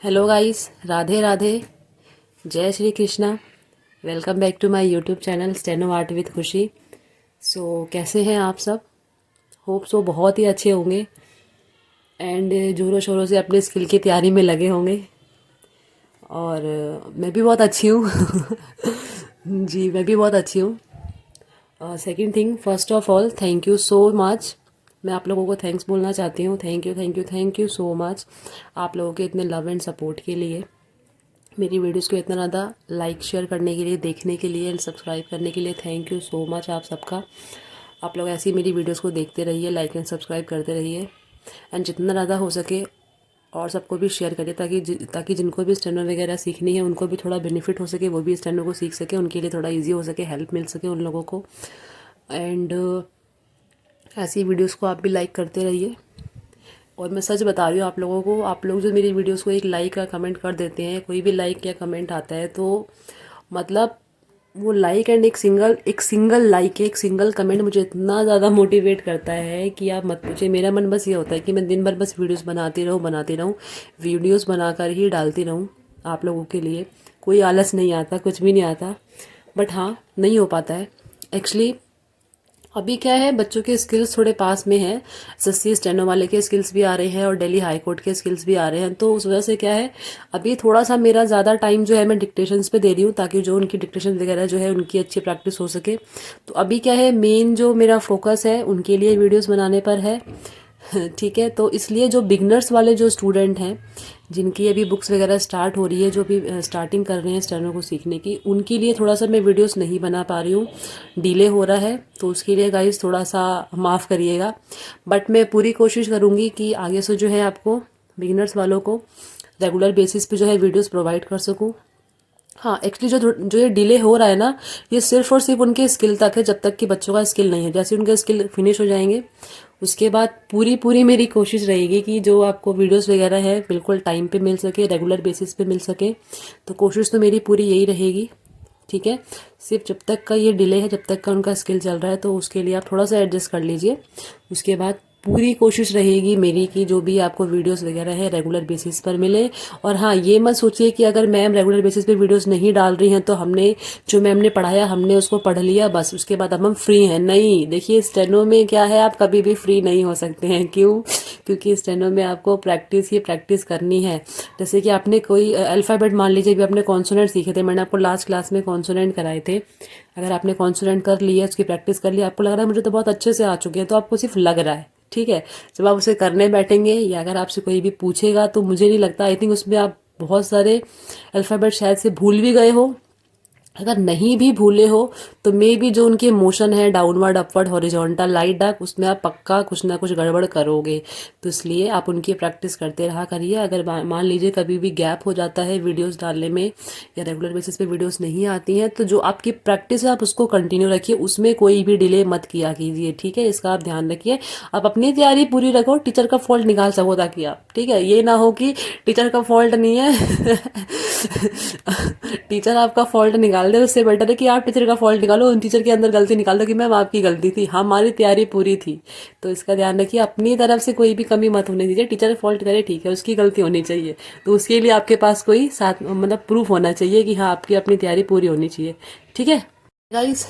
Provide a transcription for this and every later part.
Hello guys, Radhe Radhe, जय Shri Krishna. Welcome back to my YouTube channel steno art with Khushi. कैसे हैं आप सब? होप सो बहुत ही अच्छे होंगे एंड जोरों शोरों से अपने स्किल की तैयारी में लगे होंगे। और मैं भी बहुत अच्छी हूँ। जी, मैं भी बहुत अच्छी हूँ। Second thing, first of all thank you so much. मैं आप लोगों को थैंक्स बोलना चाहती हूँ। Thank you thank you thank you so much आप लोगों के इतने लव एंड सपोर्ट के लिए, मेरी वीडियोस को इतना ज़्यादा लाइक शेयर करने के लिए, देखने के लिए एंड सब्सक्राइब करने के लिए। थैंक यू सो मच आप सबका। आप लोग ऐसे ही मेरी वीडियोस को देखते रहिए, लाइक एंड सब्सक्राइब करते रहिए एंड जितना ज़्यादा हो सके और सबको भी शेयर करिए ताकि जिनको भी स्टेनो वगैरह सीखनी है उनको भी थोड़ा बेनिफिट हो सके, वो भी स्टेनो को सीख सके, उनके लिए थोड़ा ईजी हो सके, हेल्प मिल सके उन लोगों को। एंड ऐसी वीडियोज़ को आप भी लाइक करते रहिए। और मैं सच बता रही हूँ आप लोगों को, आप लोग जो मेरी वीडियोस को एक लाइक या कमेंट कर देते हैं, कोई भी लाइक या कमेंट आता है तो मतलब वो लाइक एंड एक सिंगल लाइक, एक सिंगल कमेंट मुझे इतना ज़्यादा मोटिवेट करता है कि आप मत पूछिए। मेरा मन बस ये होता है कि मैं दिन भर बस वीडियोस बनाती रहूँ, वीडियोस बनाकर ही डालती रहूँ आप लोगों के लिए। कोई आलस नहीं आता, कुछ भी नहीं आता, बट हाँ नहीं हो पाता है एक्चुअली। अभी क्या है, बच्चों के स्किल्स थोड़े पास में हैं। एसएससी स्टेनो वाले के स्किल्स भी आ रहे हैं और दिल्ली हाई कोर्ट के स्किल्स भी आ रहे हैं, तो उस वजह से क्या है, अभी थोड़ा सा मेरा ज़्यादा टाइम जो है मैं डिक्टेशंस पे दे रही हूँ ताकि जो उनकी डिक्टेशन वगैरह जो है उनकी अच्छी प्रैक्टिस हो सके। तो अभी क्या है, मेन जो मेरा फोकस है उनके लिए वीडियोज़ बनाने पर है। ठीक है, तो इसलिए जो बिगनर्स वाले जो स्टूडेंट हैं, जिनकी अभी बुक्स वगैरह स्टार्ट हो रही है, जो भी स्टार्टिंग कर रहे हैं स्टेनो को सीखने की, उनके लिए थोड़ा सा मैं वीडियोस नहीं बना पा रही हूँ, डिले हो रहा है। तो उसके लिए गाइस थोड़ा सा माफ़ करिएगा, बट मैं पूरी कोशिश करूँगी कि आगे से जो है आपको बिगनर्स वालों को रेगुलर बेसिस पे जो है वीडियोस प्रोवाइड कर सकूँ। हाँ, एक्चुअली जो ये डिले हो रहा है ना, ये सिर्फ और सिर्फ उनके स्किल तक है, जब तक कि बच्चों का स्किल नहीं है। जैसे उनके स्किल फिनिश हो जाएंगे उसके बाद पूरी पूरी मेरी कोशिश रहेगी कि जो आपको वीडियोस वगैरह है बिल्कुल टाइम पे मिल सके, रेगुलर बेसिस पे मिल सके। तो कोशिश तो मेरी पूरी यही रहेगी। ठीक है, सिर्फ जब तक का ये डिले है, जब तक का उनका स्किल चल रहा है, तो उसके लिए आप थोड़ा सा एडजस्ट कर लीजिए। उसके बाद पूरी कोशिश रहेगी मेरी कि जो भी आपको वीडियोस वगैरह है रेगुलर बेसिस पर मिले। और हाँ, ये मत सोचिए कि अगर मैम रेगुलर बेसिस पे वीडियोस नहीं डाल रही हैं तो हमने जो मैम ने पढ़ाया हमने उसको पढ़ लिया बस, उसके बाद अब हम फ्री हैं। नहीं, देखिए स्टेनो में क्या है, आप कभी भी फ्री नहीं हो सकते हैं। क्यों? क्योंकि स्टेनो में आपको प्रैक्टिस ही प्रैक्टिस करनी है। जैसे कि आपने कोई अल्फ़ाबेट, मान लीजिए भी आपने कॉन्सोनेंट सीखे थे, मैंने आपको लास्ट क्लास में कॉन्सोनेंट कराए थे। अगर आपने कॉन्सोनेंट कर लिया, उसकी प्रैक्टिस कर लिया, आपको लग रहा है मुझे तो बहुत अच्छे से आ चुके हैं, तो आपको सिर्फ लग रहा है। ठीक है, जब आप उसे करने बैठेंगे या अगर आपसे कोई भी पूछेगा तो मुझे नहीं लगता, आई थिंक उसमें आप बहुत सारे अल्फ़ाबेट शायद से भूल भी गए हो। अगर नहीं भी भूले हो तो मे बी जो उनके मोशन है downward, upward, horizontal, light dark, उसमें आप पक्का कुछ ना कुछ गड़बड़ करोगे। तो इसलिए आप उनकी प्रैक्टिस करते रहा करिए। अगर मान लीजिए कभी भी गैप हो जाता है वीडियोस डालने में या रेगुलर बेसिस पे वीडियोस नहीं आती हैं, तो जो आपकी प्रैक्टिस है आप उसको कंटिन्यू रखिए, उसमें कोई भी डिले मत किया कीजिए। ठीक है, इसका आप ध्यान रखिए। आप अपनी तैयारी पूरी रखो, टीचर का फॉल्ट निकाल सको ताकि आप, ठीक है, ये ना हो कि टीचर का फॉल्ट नहीं है। टीचर आपका फॉल्ट निकाल दे, उससे बेटर है कि आप टीचर का फॉल्ट निकालो, उन टीचर के अंदर गलती निकाल दो कि मैम आपकी गलती थी, हमारी तैयारी पूरी थी। तो इसका ध्यान रखिए, अपनी तरफ से कोई भी कमी मत होने दीजिए। टीचर फॉल्ट करे ठीक है, उसकी गलती होनी चाहिए, तो उसके लिए आपके पास कोई साथ मतलब प्रूफ होना चाहिए कि हाँ आपकी अपनी तैयारी पूरी होनी चाहिए। ठीक है गाइस।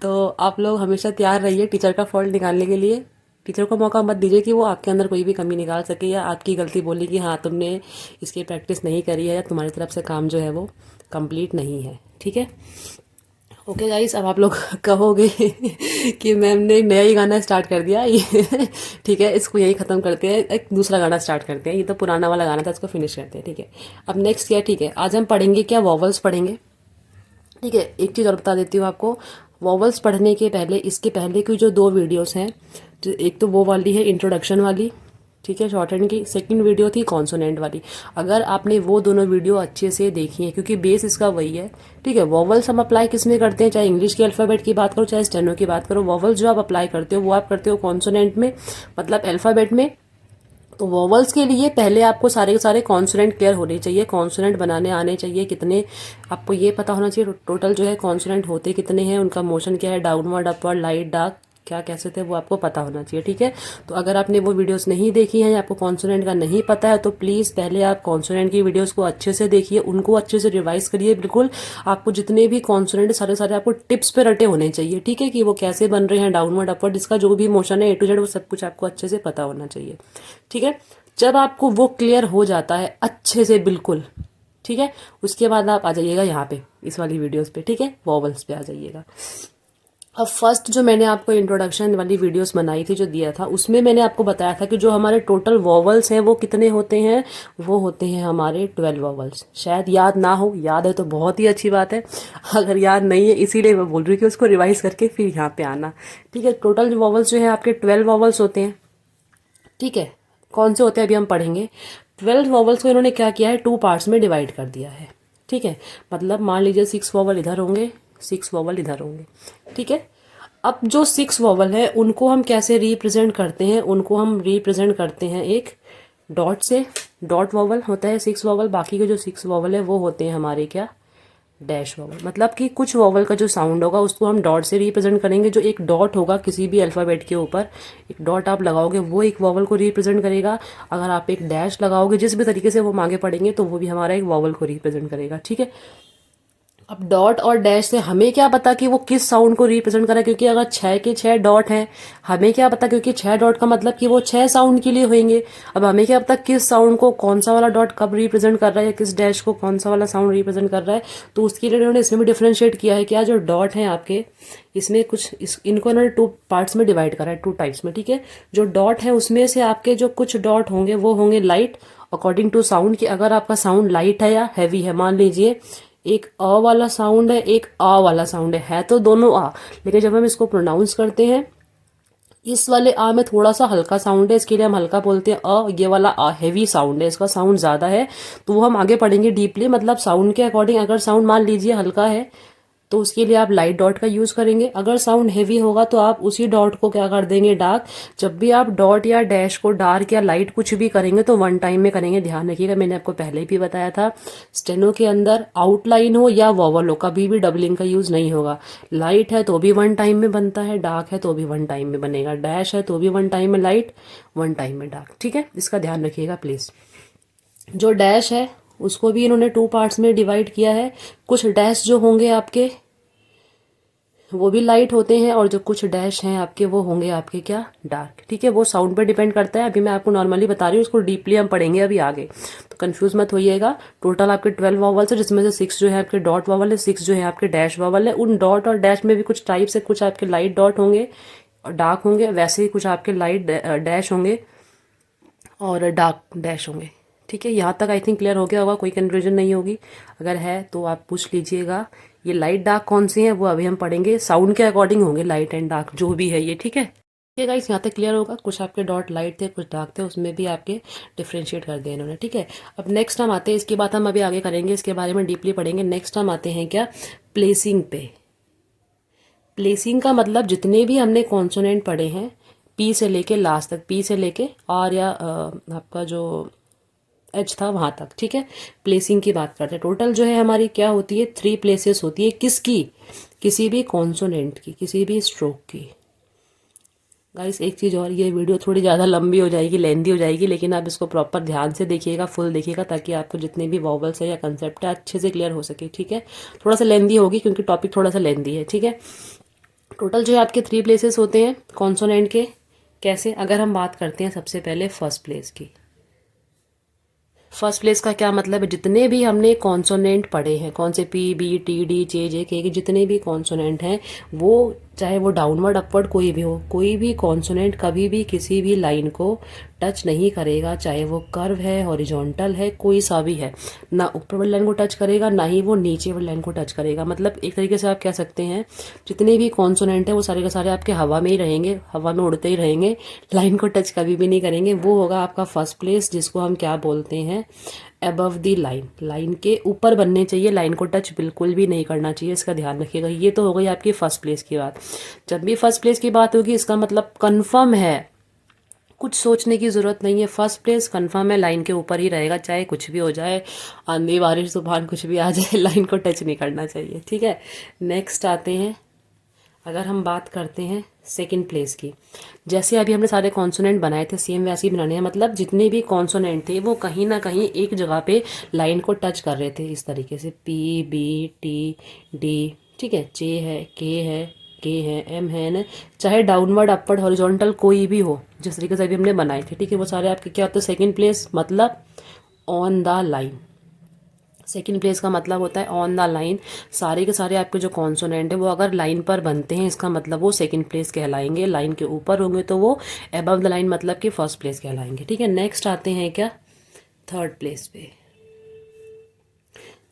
तो आप लोग हमेशा तैयार रहिए टीचर का फॉल्ट निकालने के लिए। टीचर को मौका मत दीजिए कि वो आपके अंदर कोई भी कमी निकाल सके या आपकी गलती बोले कि हाँ तुमने इसकी प्रैक्टिस नहीं करी है या तुम्हारी तरफ से काम जो है वो कंप्लीट नहीं है। ठीक है, ओके गाइस, अब आप लोग कहोगे कि मैम ने एक नया ही गाना स्टार्ट कर दिया ये। ठीक है, इसको यही ख़त्म करते हैं, एक दूसरा गाना स्टार्ट करते हैं। ये तो पुराना वाला गाना था, इसको फिनिश करते हैं। ठीक है, अब नेक्स्ट क्या, ठीक है, आज हम पढ़ेंगे क्या, वॉवल्स पढ़ेंगे। ठीक है, एक चीज़ और बता देती हूँ आपको, वॉवल्स पढ़ने के पहले, इसके पहले की जो दो वीडियोस हैं, जो एक तो वो वाली है इंट्रोडक्शन वाली, ठीक है, शॉर्ट हैंड की, सेकंड वीडियो थी कॉन्सोनेंट वाली। अगर आपने वो दोनों वीडियो अच्छे से देखी है, क्योंकि बेस इसका वही है। ठीक है, वॉवल्स हम अप्लाई किस में करते हैं, चाहे इंग्लिश के अल्फ़ाबेट की बात करो चाहे स्टेनो की बात करो, वॉवल्स जो आप अप्लाई करते हो वो आप करते हो कॉन्सोनेंट में, मतलब अल्फ़ाबेट में। तो वॉवल्स के लिए पहले आपको सारे के सारे कॉन्सोनेंट क्लियर होने चाहिए, कॉन्सोनेंट बनाने आने चाहिए कितने, आपको ये पता होना चाहिए टोटल जो है कॉन्सोनेंट होते कितने हैं, उनका मोशन क्या है, डाउनवर्ड, अपवर्ड, लाइट, डार्क, क्या कैसे थे वो आपको पता होना चाहिए, ठीक है। तो अगर आपने वो वीडियोस नहीं देखी हैं या आपको कॉन्सोनेंट का नहीं पता है तो प्लीज़ पहले आप कॉन्सोनेंट की वीडियोस को अच्छे से देखिए, उनको अच्छे से रिवाइज करिए। बिल्कुल आपको जितने भी कॉन्सोनेंट सारे सारे आपको टिप्स पे रटे होने चाहिए, ठीक है, कि वो कैसे बन रहे हैं, डाउनवर्ड अपवर्ड, इसका जो भी मोशन है A to Z वो सब कुछ आपको अच्छे से पता होना चाहिए, ठीक है। जब आपको वो क्लियर हो जाता है अच्छे से बिल्कुल, ठीक है, उसके बाद आप आ जाइएगा यहाँ पे इस वाली वीडियोस पे, ठीक है, वॉवल्स पे आ जाइएगा। अब फर्स्ट जो मैंने आपको इंट्रोडक्शन वाली वीडियोस बनाई थी, जो दिया था, उसमें मैंने आपको बताया था कि जो हमारे टोटल वॉवल्स हैं वो कितने होते हैं, वो होते हैं हमारे 12 वॉवल्स। शायद याद ना हो, याद है तो बहुत ही अच्छी बात है, अगर याद नहीं है इसीलिए मैं बोल रही हूँ कि उसको रिवाइज करके फिर यहाँ पे आना, ठीक है। टोटल वॉवल्स जो है आपके 12 वॉवल्स होते हैं, ठीक है। कौन से होते हैं अभी हम पढ़ेंगे। 12 वॉवल्स को इन्होंने क्या किया है, 2 पार्ट्स में डिवाइड कर दिया है, ठीक है। मतलब मान लीजिए 6 वॉवल इधर होंगे, 6 वॉवल इधर होंगे, ठीक है। अब जो 6 वॉवल है उनको हम कैसे रिप्रेजेंट करते हैं, उनको हम रिप्रेजेंट करते हैं एक डॉट से। डॉट वॉवल होता है 6 वॉवल, बाकी के जो 6 वॉवल है वो होते हैं हमारे क्या, डैश वॉवल। मतलब कि कुछ वॉवल का जो साउंड होगा उसको हम डॉट से रिप्रेजेंट करेंगे। जो एक डॉट होगा किसी भी अल्फ़ाबेट के ऊपर, एक डॉट आप लगाओगे वो एक वॉवल को रिप्रेजेंट करेगा। अगर आप एक डैश लगाओगे, जिस भी तरीके से वो आगे पढ़ेंगे, तो वो भी हमारा एक वॉवल को रिप्रेजेंट करेगा, ठीक है। अब डॉट और डैश से हमें क्या पता कि वो किस साउंड को रिप्रेजेंट कर रहा है, क्योंकि अगर 6 के 6 डॉट हैं, हमें क्या पता, क्योंकि 6 डॉट का मतलब कि वो 6 साउंड के लिए होंगे। अब हमें क्या पता किस साउंड को कौन सा वाला डॉट कब रिप्रेजेंट कर रहा है, या किस डैश को कौन सा वाला साउंड रिप्रेजेंट कर रहा है। तो उसके लिए उन्होंने इसमें भी डिफ्रेंशिएट किया है। क्या जो डॉट है आपके, इसमें कुछ इनको उन्होंने 2 पार्ट्स में डिवाइड करा है, 2 टाइप्स में, ठीक है। जो डॉट है उसमें से आपके जो कुछ डॉट होंगे वो होंगे लाइट, अकॉर्डिंग टू साउंड, कि अगर आपका साउंड लाइट है या हैवी है। मान लीजिए एक अ वाला साउंड है, एक आ वाला साउंड है तो दोनों आ, लेकिन जब हम इसको प्रोनाउंस करते हैं, इस वाले आ में थोड़ा सा हल्का साउंड है, इसके लिए हम हल्का बोलते हैं अ। ये वाला आ हैवी साउंड है, इसका साउंड ज्यादा है, तो वो हम आगे पढ़ेंगे डीपली। मतलब साउंड के अकॉर्डिंग, अगर साउंड मान लीजिए हल्का है तो उसके लिए आप लाइट डॉट का यूज करेंगे। अगर साउंड हेवी होगा तो आप उसी डॉट को क्या कर देंगे, डार्क। जब भी आप डॉट या डैश को डार्क या लाइट कुछ भी करेंगे तो 1 टाइम में करेंगे, ध्यान रखिएगा। मैंने आपको पहले भी बताया था, स्टेनो के अंदर आउटलाइन हो या वॉवल हो, कभी भी डबलिंग का यूज नहीं होगा। लाइट है तो भी 1 टाइम में बनता है, डार्क है तो भी 1 टाइम में बनेगा, डैश है तो भी 1 टाइम में लाइट, 1 टाइम में डार्क, ठीक है। इसका ध्यान रखिएगा प्लीज। जो डैश है उसको भी इन्होंने 2 पार्ट्स में डिवाइड किया है। कुछ डैश जो होंगे आपके वो भी लाइट होते हैं, और जो कुछ डैश हैं आपके वो होंगे आपके क्या, डार्क, ठीक है। वो साउंड पर डिपेंड करता है। अभी मैं आपको नॉर्मली बता रही हूँ, उसको डीपली हम पढ़ेंगे अभी आगे, तो कंफ्यूज मत होइएगा। टोटल आपके 12 वॉवल्स है, जिसमें से 6 जो है आपके डॉट वॉवल है, 6 जो है आपके डैश वॉवल है। उन डॉट और डैश में भी कुछ टाइप्स है, कुछ आपके लाइट डॉट होंगे और डार्क होंगे, वैसे ही कुछ आपके लाइट डैश होंगे और डार्क डैश होंगे, ठीक है। यहाँ तक आई थिंक क्लियर हो गया होगा, कोई कन्फ्यूजन नहीं होगी। अगर है तो आप पूछ लीजिएगा। ये लाइट डार्क कौन सी है वो अभी हम पढ़ेंगे, साउंड के अकॉर्डिंग होंगे लाइट एंड डार्क जो भी है ये, ठीक है। ठीक है गाइस, यहाँ तक क्लियर होगा। कुछ आपके डॉट लाइट थे, कुछ डार्क थे, उसमें भी आपके डिफ्रेंशिएट कर दिया इन्होंने, ठीक है। अब नेक्स्ट हम आते हैं, इसकी बात हम अभी आगे करेंगे, इसके बारे में डीपली पढ़ेंगे। नेक्स्ट हम आते हैं क्या, प्लेसिंग पे। प्लेसिंग का मतलब जितने भी हमने कॉन्सोनेंट पढ़े हैं, पी से लेके लास्ट तक, पी से लेके आर या आपका जो एच था वहां तक, ठीक है। प्लेसिंग की बात करते हैं। टोटल जो है हमारी क्या होती है, 3 प्लेसेस होती है। किसकी, किसी भी कॉन्सोनेंट की, किसी भी स्ट्रोक की। गाइस एक चीज़ और, ये वीडियो थोड़ी ज़्यादा लंबी हो जाएगी, लेंदी हो जाएगी, लेकिन आप इसको प्रॉपर ध्यान से देखिएगा, फुल देखिएगा, ताकि आपको जितने भी वॉवल्स है या कंसेप्ट है अच्छे से क्लियर हो सके, ठीक है। थोड़ा सा लेंदी होगी क्योंकि टॉपिक थोड़ा सा लेंदी है, ठीक है। टोटल जो है आपके 3 प्लेसेस होते हैं कॉन्सोनेंट के। कैसे, अगर हम बात करते हैं सबसे पहले फर्स्ट प्लेस की। फर्स्ट प्लेस का क्या मतलब है, जितने भी हमने कॉन्सोनेंट पढ़े हैं, कौन से P B T D J J के, जितने भी कॉन्सोनेंट हैं, वो चाहे वो डाउनवर्ड अपवर्ड कोई भी हो, कोई भी कॉन्सोनेंट कभी भी किसी भी लाइन को टच नहीं करेगा, चाहे वो कर्व है, हॉरिजॉन्टल है, कोई सा भी है, ना ऊपर वाली लाइन को टच करेगा, ना ही वो नीचे वाली लाइन को टच करेगा। मतलब एक तरीके से आप कह सकते हैं जितने भी कॉन्सोनेंट हैं वो सारे के सारे आपके हवा में ही रहेंगे, हवा में उड़ते ही रहेंगे, लाइन को टच कभी भी नहीं करेंगे। वो होगा आपका फर्स्ट प्लेस, जिसको हम क्या बोलते हैं, अबव दी लाइन। लाइन के ऊपर बनने चाहिए, लाइन को टच बिल्कुल भी नहीं करना चाहिए, इसका ध्यान रखिएगा। ये तो हो गई आपकी फर्स्ट प्लेस की बात। जब भी फर्स्ट प्लेस की बात होगी इसका मतलब कंफर्म है, कुछ सोचने की जरूरत नहीं है, फर्स्ट प्लेस कंफर्म है, लाइन के ऊपर ही रहेगा, चाहे कुछ भी हो जाए, आंधी बारिश तूफान कुछ भी आ जाए, लाइन को टच नहीं करना चाहिए, ठीक है। नेक्स्ट आते हैं अगर हम बात करते हैं सेकंड प्लेस की, जैसे अभी हमने सारे कॉन्सोनेंट बनाए थे सेम वैसे ही बनाने हैं, मतलब जितने भी कॉन्सोनेंट थे वो कहीं ना कहीं एक जगह पे लाइन को टच कर रहे थे, इस तरीके से पी बी टी डी, ठीक है, जे है, के है, एम है ना, चाहे डाउनवर्ड अपवर्ड हॉरिजॉन्टल कोई भी हो, जिस तरीके से अभी हमने बनाए थे, ठीक है, वो सारे आपके क्या होते हैं सेकंड प्लेस, मतलब on the line. Second place का मतलब होता है ऑन द लाइन। सारे के सारे आपके जो कॉन्सोनेंट है वो अगर लाइन पर बनते हैं, इसका मतलब वो सेकंड प्लेस कहलाएंगे। लाइन के ऊपर होंगे तो वो अबव द लाइन मतलब कि फर्स्ट प्लेस कहलाएंगे, ठीक है। नेक्स्ट आते हैं क्या, थर्ड प्लेस पे।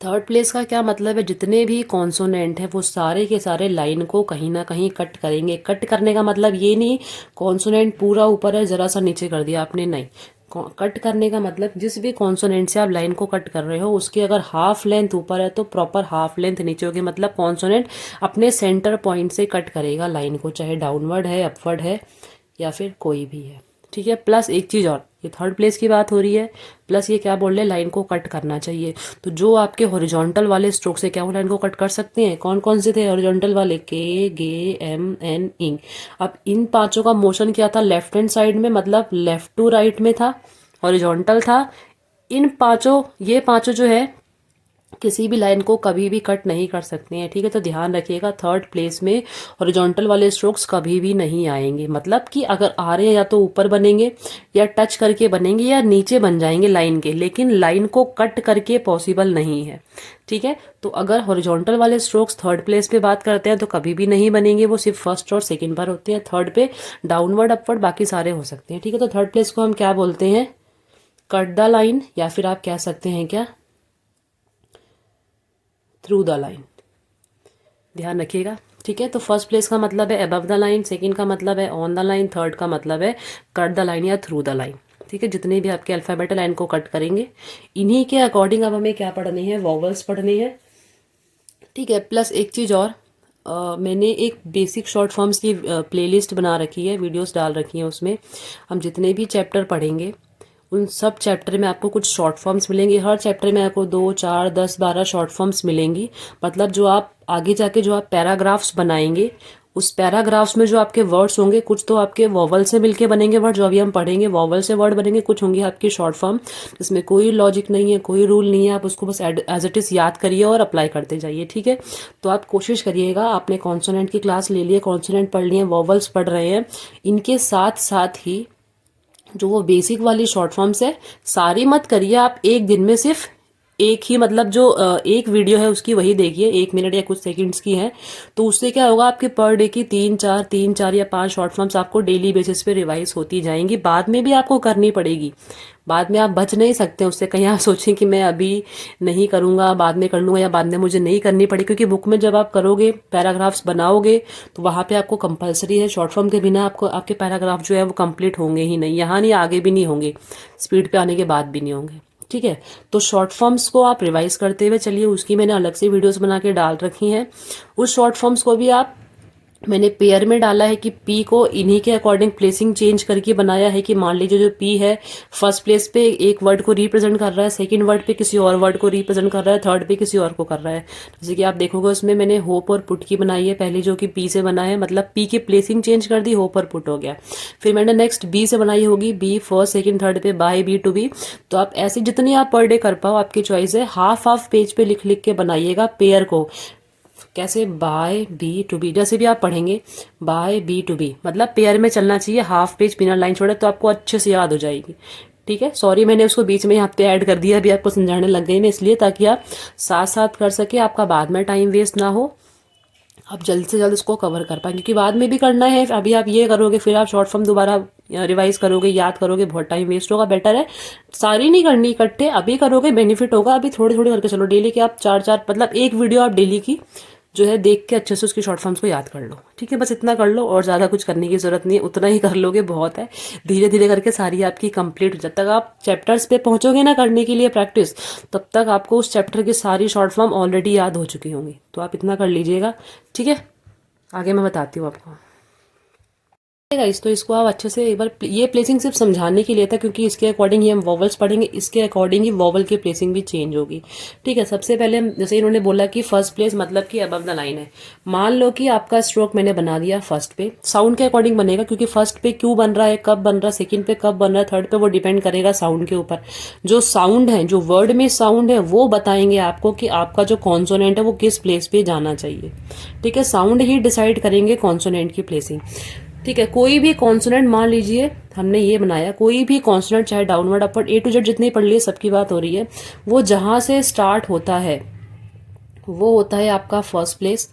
थर्ड प्लेस का क्या मतलब है, जितने भी कॉन्सोनेंट हैं वो सारे के सारे लाइन को कहीं ना कहीं कट करेंगे। कट करने का मतलब ये नहीं कॉन्सोनेंट पूरा ऊपर है जरा सा नीचे कर दिया आपने, नहीं। कट करने का मतलब जिस भी कॉन्सोनेंट से आप लाइन को कट कर रहे हो उसकी अगर हाफ लेंथ ऊपर है तो प्रॉपर हाफ लेंथ नीचे होगी, मतलब कॉन्सोनेंट अपने सेंटर पॉइंट से कट करेगा लाइन को, चाहे डाउनवर्ड है, अपवर्ड है, या फिर कोई भी है, ठीक है। प्लस एक चीज़ और, ये थर्ड प्लेस की बात हो रही है, प्लस ये क्या बोल रहे हैं, लाइन को कट करना चाहिए। तो जो आपके हॉरिजॉन्टल वाले स्ट्रोक से क्या वो लाइन को कट कर सकते हैं, कौन कौन से थे हॉरिजॉन्टल वाले, के, गे, एम, एन, इंग। अब इन पांचों का मोशन क्या था, लेफ्ट हैंड साइड में, मतलब लेफ्ट टू राइट में था, हॉरिजॉन्टल था। इन पांचों, ये पांचों जो है किसी भी लाइन को कभी भी कट नहीं कर सकते हैं, ठीक है। तो ध्यान रखिएगा थर्ड प्लेस में हॉरिजॉन्टल वाले स्ट्रोक्स कभी भी नहीं आएंगे, मतलब कि अगर आ रहे हैं या तो ऊपर बनेंगे या टच करके बनेंगे या नीचे बन जाएंगे लाइन के, लेकिन लाइन को कट करके पॉसिबल नहीं है, ठीक है। तो अगर हॉरिजॉन्टल वाले स्ट्रोक्स थर्ड प्लेस पे बात करते हैं तो कभी भी नहीं बनेंगे, वो सिर्फ फर्स्ट और सेकंड पर होते हैं। थर्ड पे डाउनवर्ड अपवर्ड बाकी सारे हो सकते हैं, ठीक है। तो थर्ड प्लेस को हम क्या बोलते हैं, कट द लाइन, या फिर आप कह सकते हैं क्या, थ्रू द लाइन। ध्यान रखिएगा, ठीक है। तो फर्स्ट प्लेस का मतलब है अबव द लाइन, सेकंड का मतलब है ऑन द लाइन, थर्ड का मतलब है कट द लाइन या थ्रू द लाइन, ठीक है। जितने भी आपके अल्फाबेट लाइन को कट करेंगे इन्हीं के अकॉर्डिंग अब हमें क्या पढ़नी है, वॉवल्स पढ़नी है, ठीक है। प्लस एक चीज़ और, मैंने एक बेसिक शॉर्ट फॉर्म्स की प्लेलिस्ट बना रखी है, वीडियोस डाल रखी हैं, उसमें हम जितने भी चैप्टर पढ़ेंगे उन सब चैप्टर में आपको कुछ शॉर्ट फॉर्म्स मिलेंगे। हर चैप्टर में आपको 2, 4, 10, 12 शॉर्ट फॉर्म्स मिलेंगी, मतलब जो आप आगे जाके जो आप पैराग्राफ्स बनाएंगे उस पैराग्राफ्स में जो आपके वर्ड्स होंगे कुछ तो आपके वॉवल से मिलके बनेंगे वर्ड, जो अभी हम पढ़ेंगे वॉवल से वर्ड बनेंगे, कुछ होंगे आपकी शॉर्ट फॉर्म जिसमें कोई लॉजिक नहीं है, कोई रूल नहीं है, आप उसको बस एज इट इज़ याद करिए और अप्लाई करते जाइए, ठीक है। तो आप कोशिश करिएगा, आपने कॉन्सोनेंट की क्लास ले ली है, कॉन्सोनेंट पढ़ लिए, वॉवल्स पढ़ रहे हैं, इनके साथ साथ ही जो वो बेसिक वाली शॉर्ट फॉर्म्स है सारी मत करिए आप एक दिन में, सिर्फ एक ही, मतलब जो एक वीडियो है उसकी वही देखिए, 1 मिनट या कुछ सेकंड्स की है, तो उससे क्या होगा आपके पर डे की 3, 4 या 5 शॉर्ट फॉर्म्स आपको डेली बेसिस पे रिवाइज होती जाएंगी, बाद में भी आपको करनी पड़ेगी, बाद में आप बच नहीं सकते उससे। कहीं आप सोचें कि मैं अभी नहीं करूंगा बाद में कर लूंगा, या बाद में मुझे नहीं करनी पड़ेगी, क्योंकि बुक में जब आप करोगे पैराग्राफ्स बनाओगे तो वहां पे आपको कंपलसरी है, शॉर्ट फॉर्म के बिना आपको आपके पैराग्राफ जो है वो कंप्लीट होंगे ही नहीं, यहाँ नहीं आगे भी नहीं होंगे, स्पीड पे आने के बाद भी नहीं होंगे, ठीक है। तो शॉर्ट फॉर्म्स को आप रिवाइज करते हुए चलिए, उसकी मैंने अलग से वीडियोस बना के डाल रखी हैं। उस शॉर्ट फॉर्म्स को भी आप, मैंने पेयर में डाला है कि पी को इन्हीं के अकॉर्डिंग प्लेसिंग चेंज करके बनाया है, कि मान लीजिए जो पी है फर्स्ट प्लेस पे एक वर्ड को रिप्रेजेंट कर रहा है, सेकंड वर्ड पे किसी और वर्ड को रिप्रेजेंट कर रहा है, थर्ड पे किसी और को कर रहा है। जैसे कि आप देखोगे उसमें मैंने होप और पुट की बनाई है, पहली जो कि पी से बना है, मतलब पी की प्लेसिंग चेंज कर दी, होप और पुट हो गया। फिर मैंने नेक्स्ट बी से बनाई होगी, बी फर्स्ट सेकंड थर्ड पे, बाय बी टू बी। तो आप ऐसे जितनी आप पर डे कर पाओ आपकी चॉइस है, हाफ हाफ पेज पे लिख लिख के बनाइएगा पेयर को। कैसे, बाय बी टू बी, जैसे भी आप पढ़ेंगे बाय बी टू बी, मतलब पेयर में चलना चाहिए, हाफ पेज बिना लाइन छोड़े, तो आपको अच्छे से याद हो जाएगी, ठीक है। सॉरी मैंने उसको बीच में यहाँ पे ऐड कर दिया, अभी आपको समझाने लग गई मैं, इसलिए ताकि आप साथ साथ कर सके, आपका बाद में टाइम वेस्ट ना हो, आप जल्द से जल्द उसको कवर कर पाए, क्योंकि बाद में भी करना है। अभी आप ये करोगे फिर आप शॉर्ट फॉर्म दोबारा रिवाइज करोगे, याद करोगे, बहुत टाइम वेस्ट होगा। बेटर है सारी नहीं करनी इकट्ठे, अभी करोगे बेनिफिट होगा, अभी थोड़े थोड़े करके चलो, डेली के आप 4 4, मतलब एक वीडियो आप डेली की जो है देख के अच्छे से उसकी शॉर्ट फॉर्म्स को याद कर लो, ठीक है। बस इतना कर लो और ज़्यादा कुछ करने की ज़रूरत नहीं है, उतना ही कर लोगे बहुत है। धीरे धीरे करके सारी आपकी कंप्लीट, जब तक आप चैप्टर्स पे पहुंचोगे ना करने के लिए प्रैक्टिस, तब तक आपको उस चैप्टर की सारी शॉर्ट फॉर्म ऑलरेडी याद हो चुकी होंगी। तो आप इतना कर लीजिएगा, ठीक है। आगे मैं बताती हूँ आपको। गाइस, तो इसको आप अच्छे से एक बार, ये प्लेसिंग सिर्फ समझाने के लिए था क्योंकि इसके अकॉर्डिंग ही हम वॉवल्स पढ़ेंगे, इसके अकॉर्डिंग ही वॉवल की प्लेसिंग भी चेंज होगी। ठीक है, सबसे पहले हम जैसे इन्होंने बोला कि फर्स्ट प्लेस मतलब कि अबव द लाइन है। मान लो कि आपका स्ट्रोक मैंने बना दिया फर्स्ट पे, साउंड के अकॉर्डिंग बनेगा क्योंकि फर्स्ट पे क्यों बन रहा है, कब बन रहा है, सेकंड पे कब बन रहा है, थर्ड पे वो डिपेंड करेगा साउंड के ऊपर। जो साउंड है, जो वर्ड में साउंड है वो बताएंगे आपको कि आपका जो कॉन्सोनेंट है वो किस प्लेस पे जाना चाहिए। ठीक है, साउंड ही डिसाइड करेंगे कॉन्सोनेंट की प्लेसिंग। ठीक है, कोई भी कॉन्सोनेंट मान लीजिए हमने ये बनाया, कोई भी कॉन्सोनेंट चाहे downward upward A to Z जितनी पढ़ लिए सबकी बात हो रही है, वो जहां से स्टार्ट होता है वो होता है आपका फर्स्ट प्लेस,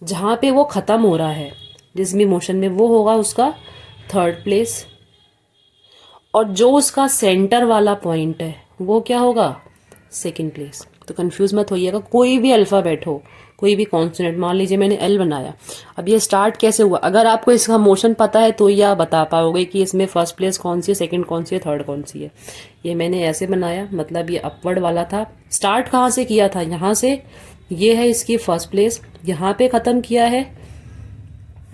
जहां पे वो खत्म हो रहा है जिस भी मोशन में वो होगा उसका थर्ड प्लेस, और जो उसका सेंटर वाला पॉइंट है वो क्या होगा सेकंड प्लेस। तो कंफ्यूज मत होइएगा, कोई भी अल्फाबेट हो, कोई भी कॉन्सोनेंट, मान लीजिए मैंने एल बनाया, अब ये स्टार्ट कैसे हुआ, अगर आपको इसका मोशन पता है तो ये आप बता पाओगे कि इसमें फर्स्ट प्लेस कौन सी है, सेकंड कौन सी है, थर्ड कौन सी है। ये मैंने ऐसे बनाया, मतलब ये अपवर्ड वाला था, स्टार्ट कहाँ से किया था, यहाँ से, ये है इसकी फर्स्ट प्लेस, यहाँ पे खत्म किया है,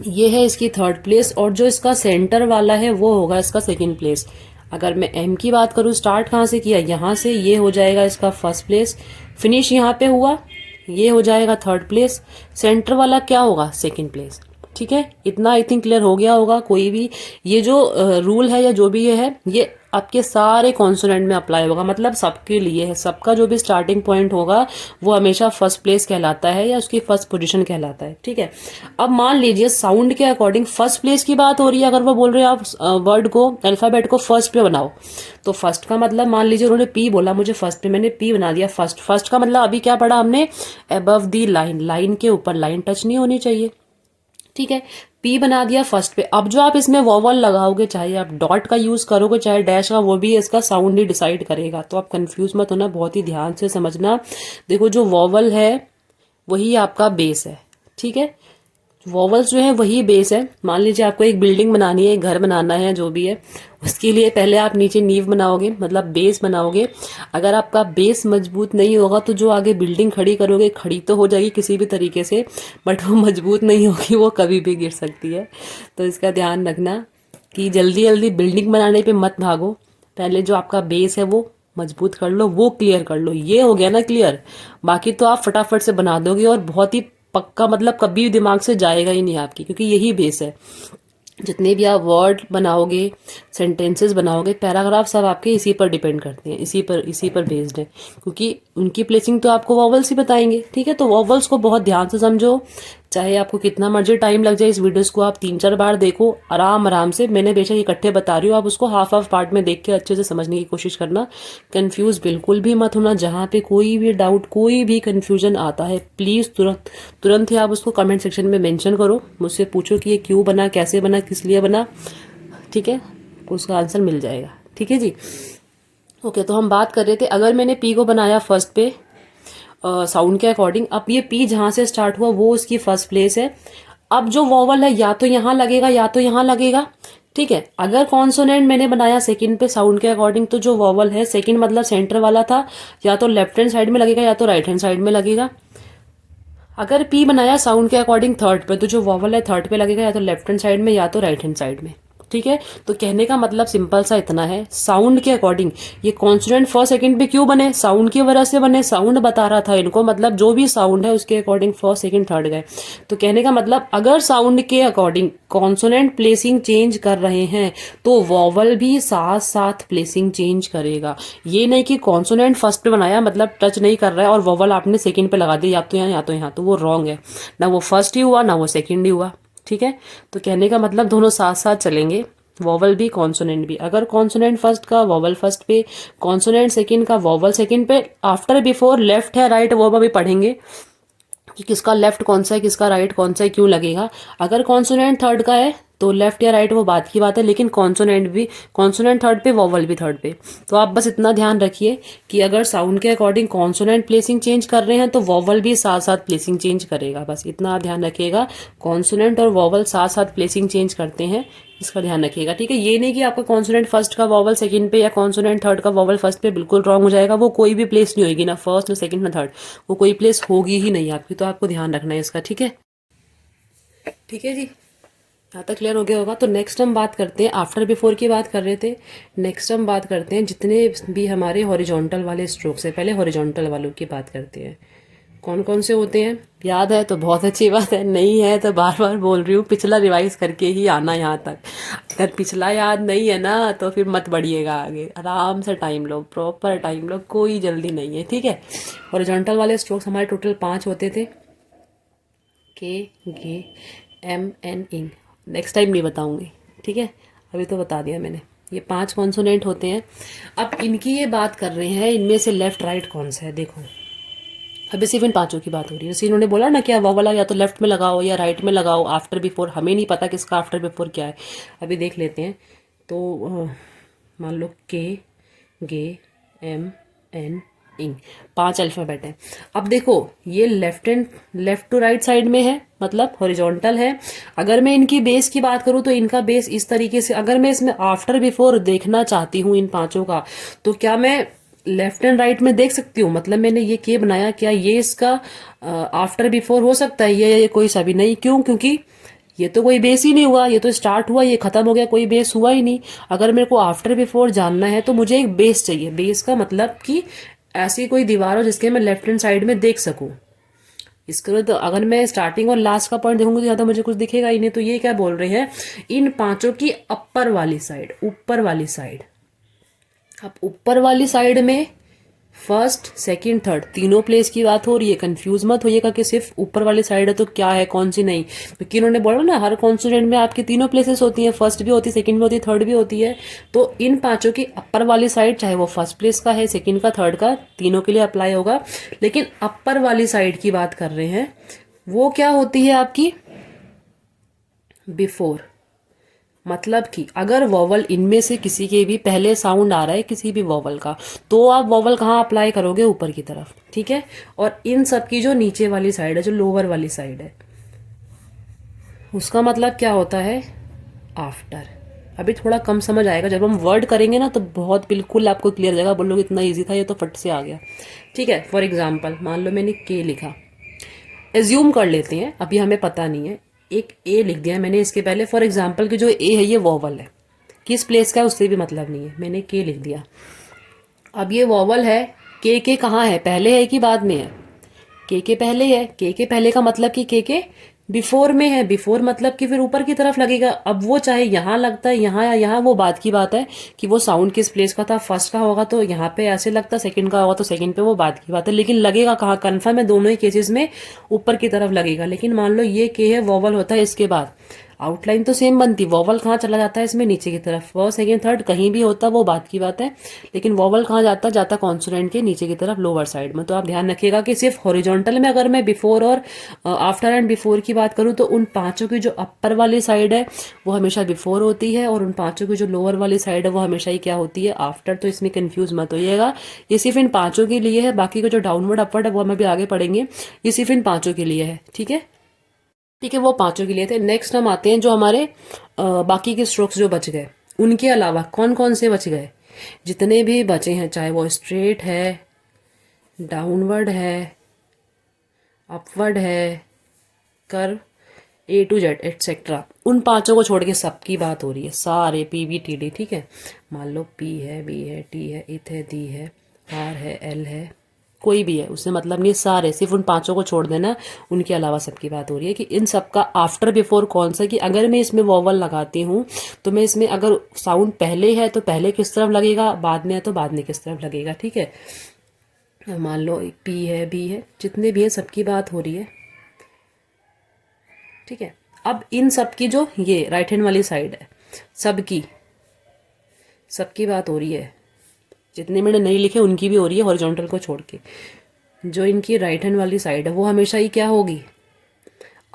ये है इसकी थर्ड प्लेस, और जो इसका सेंटर वाला है वो होगा इसका सेकंड प्लेस। अगर मैं एम की बात करूं, स्टार्ट कहाँ से किया, यहाँ से, ये हो जाएगा इसका फर्स्ट प्लेस, फिनिश यहाँ पे हुआ, ये हो जाएगा थर्ड प्लेस, सेंटर वाला क्या होगा सेकंड प्लेस। ठीक है, इतना आई थिंक क्लियर हो गया होगा। कोई भी ये जो रूल है या जो भी ये है, ये आपके सारे कॉन्सोनेंट में अप्लाई होगा, मतलब सबके लिए है, सबका जो भी स्टार्टिंग पॉइंट होगा वो हमेशा फर्स्ट प्लेस कहलाता है या उसकी फर्स्ट पोजीशन कहलाता है। ठीक है, अब मान लीजिए साउंड के अकॉर्डिंग फर्स्ट प्लेस की बात हो रही है, अगर वो बोल रहे हैं आप वर्ड को, अल्फाबेट को फर्स्ट पे बनाओ, तो फर्स्ट का मतलब मान लीजिए उन्होंने पी बोला, मुझे फर्स्ट पे, मैंने पी बना दिया फर्स्ट। फर्स्ट का मतलब अभी क्या पढ़ा हमने, अबव दी लाइन, लाइन के ऊपर, लाइन टच नहीं होनी चाहिए। ठीक है, पी बना दिया फर्स्ट पे। अब जो आप इसमें वॉवल लगाओगे, चाहे आप डॉट का यूज करोगे चाहे डैश का, वो भी इसका साउंड ही डिसाइड करेगा। तो आप कंफ्यूज मत होना, बहुत ही ध्यान से समझना। देखो, जो वॉवल है वही आपका बेस है। ठीक है, वॉवल्स जो है वही बेस है। मान लीजिए आपको एक बिल्डिंग बनानी है, एक घर बनाना है, जो भी है, उसके लिए पहले आप नीचे नींव बनाओगे, मतलब बेस बनाओगे। अगर आपका बेस मजबूत नहीं होगा तो जो आगे बिल्डिंग खड़ी करोगे, खड़ी तो हो जाएगी किसी भी तरीके से, बट वो मजबूत नहीं होगी, वो कभी भी गिर सकती है। तो इसका ध्यान रखना कि जल्दी जल्दी बिल्डिंग बनाने पे मत भागो, पहले जो आपका बेस है वो मजबूत कर लो, वो क्लियर कर लो। ये हो गया ना क्लियर, बाकी तो आप फटाफट से बना दोगे और बहुत ही पक्का, मतलब कभी भी दिमाग से जाएगा ही नहीं आपकी, क्योंकि यही बेस है। जितने भी आप वर्ड बनाओगे, सेंटेंसेस बनाओगे, पैराग्राफ, सब आपके इसी पर डिपेंड करते हैं, इसी पर बेस्ड है, क्योंकि उनकी प्लेसिंग तो आपको वॉवल्स ही बताएंगे। ठीक है, तो वॉवल्स को बहुत ध्यान से समझो, चाहे आपको कितना मर्जी टाइम लग जाए, इस वीडियोस को आप 3-4 बार देखो आराम आराम से। मैंने बेशक इकट्ठे बता रही हूँ, आप उसको हाफ हाफ पार्ट में देख के अच्छे से समझने की कोशिश करना। कंफ्यूज बिल्कुल भी मत होना, जहाँ पे कोई भी डाउट, कोई भी कंफ्यूजन आता है, प्लीज तुरंत ही आप उसको कमेंट सेक्शन में मेंशन करो, मुझसे पूछो कि ये क्यों बना, कैसे बना, किस लिए बना। ठीक है, उसका आंसर मिल जाएगा। ठीक है जी, ओके। तो हम बात कर रहे थे, अगर मैंने पी को बनाया फर्स्ट पे साउंड के अकॉर्डिंग, अब ये पी जहां से स्टार्ट हुआ वो उसकी फर्स्ट प्लेस है। अब जो वॉवल है या तो यहां लगेगा या तो यहां लगेगा। ठीक है, अगर कॉन्सोनेंट मैंने बनाया सेकंड पे साउंड के अकॉर्डिंग, तो जो वॉवल है सेकंड मतलब सेंटर वाला था, या तो लेफ्ट हैंड साइड में लगेगा या तो राइट हैंड साइड में लगेगा। अगर पी बनाया साउंड के अकॉर्डिंग थर्ड पे, तो जो वॉवल है थर्ड पे लगेगा या तो लेफ्ट हैंड साइड में या तो राइट हैंड साइड में। ठीक है, तो कहने का मतलब सिंपल सा इतना है, साउंड के अकॉर्डिंग ये कॉन्सोनेंट फर्स्ट सेकंड पे क्यों बने, साउंड की वजह से बने, साउंड बता रहा था इनको, मतलब जो भी साउंड है उसके अकॉर्डिंग फर्स्ट सेकंड थर्ड गए। तो कहने का मतलब अगर साउंड के अकॉर्डिंग कॉन्सोनेंट प्लेसिंग चेंज कर रहे हैं तो वॉवल भी साथ साथ प्लेसिंग चेंज करेगा। ये नहीं कि कॉन्सोनेंट फर्स्ट पे बनाया मतलब टच नहीं कर रहा है और वॉवल आपने सेकंड पे लगा दिया, या तो यहाँ या तो यहाँ, तो वो रॉन्ग है। ना वो फर्स्ट ही हुआ ना वो सेकंड ही हुआ। ठीक है, तो कहने का मतलब दोनों साथ साथ चलेंगे, वॉवल भी कॉन्सोनेंट भी। अगर कॉन्सोनेंट फर्स्ट का वॉवल फर्स्ट पे, कॉन्सोनेंट सेकंड का वॉवल सेकंड पे, आफ्टर बिफोर लेफ्ट है राइट वो भी पढ़ेंगे कि किसका लेफ्ट कौन सा है, किसका राइट कौन सा है, क्यों लगेगा। अगर कॉन्सोनेंट थर्ड का है तो लेफ्ट या राइट वो बात की बात है, लेकिन कॉन्सोनेंट थर्ड पे, वॉवल भी थर्ड पे। तो आप बस इतना ध्यान रखिए कि अगर साउंड के अकॉर्डिंग कॉन्सोनेंट प्लेसिंग चेंज कर रहे हैं तो वॉवल भी साथ साथ प्लेसिंग चेंज करेगा। बस इतना आप ध्यान रखिएगा, कॉन्सोनेंट और वॉवल साथ साथ प्लेसिंग चेंज करते हैं, इसका ध्यान रखिएगा। ठीक है, ये नहीं कि आपका कॉन्सोनेंट फर्स्ट का वॉवल सेकंड पे या कॉन्सोनेंट थर्ड का वॉवल फर्स्ट पे बिल्कुल रॉन्ग हो जाएगा, वो कोई भी प्लेस नहीं होगी, ना फर्स्ट ना सेकंड ना थर्ड, वो कोई प्लेस होगी ही नहीं आपकी। तो आपको ध्यान रखना है इसका। ठीक है, ठीक है जी, यहाँ तक क्लियर हो गया होगा। तो नेक्स्ट हम बात करते हैं, आफ्टर बिफोर की बात कर रहे थे, नेक्स्ट हम बात करते हैं जितने भी हमारे हॉरिजॉन्टल वाले स्ट्रोक्स है। पहले हॉरिजॉन्टल वालों की बात करते हैं, कौन कौन से होते हैं। याद है तो बहुत अच्छी बात है, नहीं है तो बार बार बोल रही हूँ, पिछला रिवाइज करके ही आना यहाँ तक। अगर पिछला याद नहीं है ना तो फिर मत बढ़िएगा आगे, आराम से टाइम लो, प्रॉपर टाइम लो, कोई जल्दी नहीं है, ठीक है। हॉरिजॉन्टल वाले स्ट्रोक्स हमारे टोटल 5 होते थे, के, गे, एम, एन, इंग। नेक्स्ट टाइम नहीं बताऊंगी, ठीक है, अभी तो बता दिया मैंने। ये 5 कॉन्सोनेंट होते हैं। अब इनकी ये बात कर रहे हैं, इनमें से लेफ्ट राइट कौन सा है, देखो। अभी सिर्फ इन 5 की बात हो रही है। जैसे इन्होंने बोला ना, क्या वॉवल या तो लेफ्ट में लगाओ या राइट में लगाओ, आफ्टर बिफोर हमें नहीं पता किसका आफ्टर बिफोर क्या है, अभी देख लेते हैं। तो मान लो के, गे, एम, एन, इंग, 5 अल्फ़ाबेट है। अब देखो ये लेफ्ट टू राइट साइड में है, मतलब हॉरिजॉन्टल है। अगर मैं इनकी बेस की बात करूं तो इनका बेस इस तरीके से, अगर मैं इसमें आफ्टर बिफोर देखना चाहती हूं इन 5 का, तो क्या मैं लेफ्ट एंड राइट में देख सकती हूँ। मतलब मैंने ये के बनाया, क्या ये इसका आफ्टर बिफोर हो सकता है, ये कोई सा भी नहीं। क्यों? क्योंकि ये तो कोई बेस ही नहीं हुआ, ये तो स्टार्ट हुआ, ये खत्म हो गया, कोई बेस हुआ ही नहीं। अगर मेरे को आफ्टर बिफोर जानना है तो मुझे एक बेस चाहिए। बेस का मतलब कि ऐसी कोई दीवार हो जिसके मैं लेफ्ट हैंड साइड में देख सकूं। इसके बाद तो अगर मैं स्टार्टिंग और लास्ट का पॉइंट देखूंगी तो ज्यादा मुझे कुछ दिखेगा ही नहीं। तो ये क्या बोल रहे हैं, इन 5 की अपर वाली साइड, ऊपर वाली साइड। अब ऊपर वाली साइड में फर्स्ट, सेकंड, थर्ड तीनों प्लेस की बात हो रही है। कंफ्यूज मत होइएगा कि सिर्फ ऊपर वाली साइड है तो क्या है, कौन सी नहीं, क्योंकि इन्होंने बोला ना हर कॉन्सोनेंट में आपकी तीनों प्लेसेस होती हैं, फर्स्ट भी होती है, सेकंड भी होती है, थर्ड भी होती है। तो इन 5 की अपर वाली साइड, चाहे वो फर्स्ट प्लेस का है, सेकंड का, थर्ड का, तीनों के लिए अप्लाई होगा। लेकिन अपर वाली साइड की बात कर रहे हैं, वो क्या होती है आपकी, बिफोर। मतलब कि अगर वॉवल इनमें से किसी के भी पहले साउंड आ रहा है किसी भी वॉवल का, तो आप वॉवल कहाँ अप्लाई करोगे, ऊपर की तरफ, ठीक है। और इन सब की जो नीचे वाली साइड है, जो लोअर वाली साइड है, उसका मतलब क्या होता है, आफ्टर। अभी थोड़ा कम समझ आएगा, जब हम वर्ड करेंगे ना तो बहुत बिल्कुल आपको क्लियर हो जाएगा। बोलोगे इतना ईजी था, ये तो फट से आ गया, ठीक है। फॉर एग्जाम्पल मान लो मैंने के लिखा, एज्यूम कर लेते हैं, अभी हमें पता नहीं है, एक ए लिख दिया मैंने इसके पहले। फॉर एग्जाम्पल कि जो ए है ये वॉवल है, किस प्लेस का है उससे भी मतलब नहीं है, मैंने के लिख दिया। अब ये वॉवल है, के कहाँ है, पहले है कि बाद में है, के पहले है। के पहले का मतलब कि के बिफोर में है। बिफोर मतलब कि फिर ऊपर की तरफ लगेगा। अब वो चाहे यहाँ लगता है, यहाँ या यहाँ, वो बात की बात है कि वो साउंड किस प्लेस का था। फर्स्ट का होगा तो यहाँ पे ऐसे लगता, सेकंड का होगा तो सेकंड पे, वो बात की बात है। लेकिन लगेगा कहाँ, कन्फर्म है दोनों ही केसेस में ऊपर की तरफ लगेगा। लेकिन मान लो ये के है, वॉवल होता है इसके बाद, आउटलाइन तो सेम बनती, वॉवल कहाँ चला जाता है इसमें, नीचे की तरफ। फर्स्ट, सेकंड, थर्ड कहीं भी होता, वो बात की बात है। लेकिन वॉवल कहाँ जाता, जाता कॉन्सोनेंट के नीचे की तरफ, लोअर साइड में। तो आप ध्यान रखिएगा कि सिर्फ हॉरिजॉन्टल में अगर मैं बिफोर और आफ्टर एंड बिफोर की बात करूँ तो उन 5 की जो अपर वाली साइड है वो हमेशा बिफोर होती है, और उन 5 की जो लोअर वाली साइड है वो हमेशा ही क्या होती है, आफ्टर। तो इसमें कंफ्यूज मत होइएगा, ये सिर्फ इन 5 के लिए है। बाकी का जो डाउनवर्ड अपवर्ड है वो हम अभी आगे पढ़ेंगे, ये सिर्फ इन 5 के लिए है, ठीक है। ठीक है, वो 5 के लिए थे। नेक्स्ट हम आते हैं जो हमारे बाकी के स्ट्रोक्स जो बच गए, उनके अलावा कौन कौन से बच गए, जितने भी बचे हैं, चाहे वो स्ट्रेट है, डाउनवर्ड है, अपवर्ड है, curve, A to Z etcetera, उन 5 को छोड़ के सबकी बात हो रही है, सारे पी बी टी डी, ठीक है। मान लो पी है, बी है, टी है, इथ है, डी है, आर है, एल है, कोई भी है उससे मतलब नहीं, सारे, सिर्फ उन 5 को छोड़ देना, उनके अलावा सबकी बात हो रही है कि इन सबका आफ्टर बिफोर कौन सा। कि अगर मैं इसमें वॉवल लगाती हूँ तो मैं इसमें अगर साउंड पहले है तो पहले किस तरफ लगेगा, बाद में है तो बाद में किस तरफ लगेगा, ठीक है। मान लो पी है, बी है, जितने भी है सबकी बात हो रही है, ठीक है। अब इन सब की जो ये राइट हैंड वाली साइड है, सबकी बात हो रही है, जितने मैंने नहीं लिखे उनकी भी हो रही है, हॉरिजॉन्टल को छोड़ के। जो इनकी राइट हैंड वाली साइड है वो हमेशा ही क्या होगी,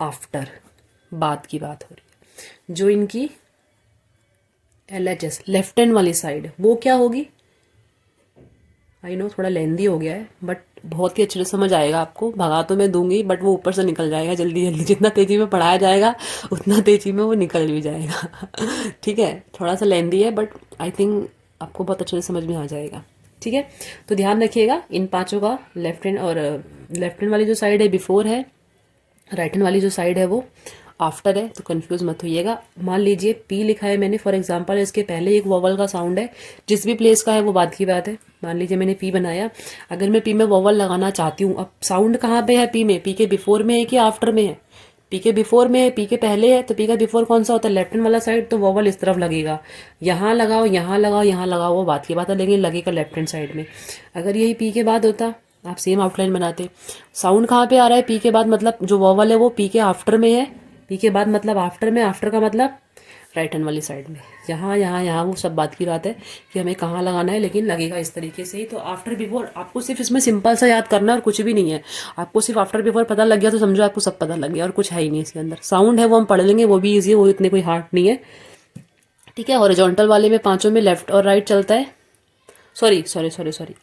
आफ्टर, बाद की बात हो रही है। जो इनकी LHS लेफ्ट हैंड वाली साइड है वो क्या होगी, आई नो थोड़ा लेंदी हो गया है बट बहुत ही अच्छे से समझ आएगा आपको। भगा तो मैं दूंगी बट वो ऊपर से निकल जाएगा जल्दी जल्दी, जितना तेजी में पढ़ाया जाएगा उतना तेजी में वो निकल भी जाएगा ठीक है, थोड़ा सा लेंदी है बट आई थिंक आपको बहुत अच्छे से समझ में आ जाएगा, ठीक है। तो ध्यान रखिएगा इन 5 का, लेफ्ट हैंड और लेफ्ट हैंड वाली जो साइड है बिफोर है, राइट हैंड वाली जो साइड है वो आफ्टर है, तो कंफ्यूज मत होइएगा। मान लीजिए पी लिखा है मैंने, फॉर एग्जांपल इसके पहले एक वोवल का साउंड है, जिस भी प्लेस का है वो बात की बात है। मान लीजिए मैंने पी बनाया, अगर मैं पी में वोवल लगाना चाहती हूँ, अब साउंड कहाँ पे है पी में? पी के बिफोर में है कि आफ्टर में है? पी के बिफोर में है, पी के पहले है, तो पी का बिफोर कौन सा होता है? लेफ्ट हैंड वाला साइड, तो वोवल इस तरफ लगेगा। यहाँ लगाओ, यहाँ लगाओ, यहाँ लगाओ, वो बात की बात है, लेकिन लगेगा लेफ्ट हैंड साइड में। अगर यही पी के बाद होता, आप सेम आउटलाइन बनाते। साउंड कहाँ पे आ रहा है पी के बाद? मतलब जो वोवल है वो पी के आफ्टर में है, पी के बाद मतलब आफ्टर में, आफ्टर का मतलब राइट हैंड वाली साइड में। यहाँ यहाँ यहाँ वो सब बात की बात है कि हमें कहाँ लगाना है, लेकिन लगेगा इस तरीके से ही। तो आफ्टर बिफोर आपको सिर्फ इसमें सिंपल सा याद करना है और कुछ भी नहीं है। आपको सिर्फ आफ्टर बिफोर पता लग गया तो समझो आपको सब पता लग गया, और कुछ है ही नहीं इसके अंदर। साउंड है वो हम पढ़ लेंगे, वो भी ईजी है, वो इतने कोई हार्ड नहीं है, ठीक है। हॉरिजॉन्टल वाले में पांचों में लेफ्ट और राइट चलता है, सॉरी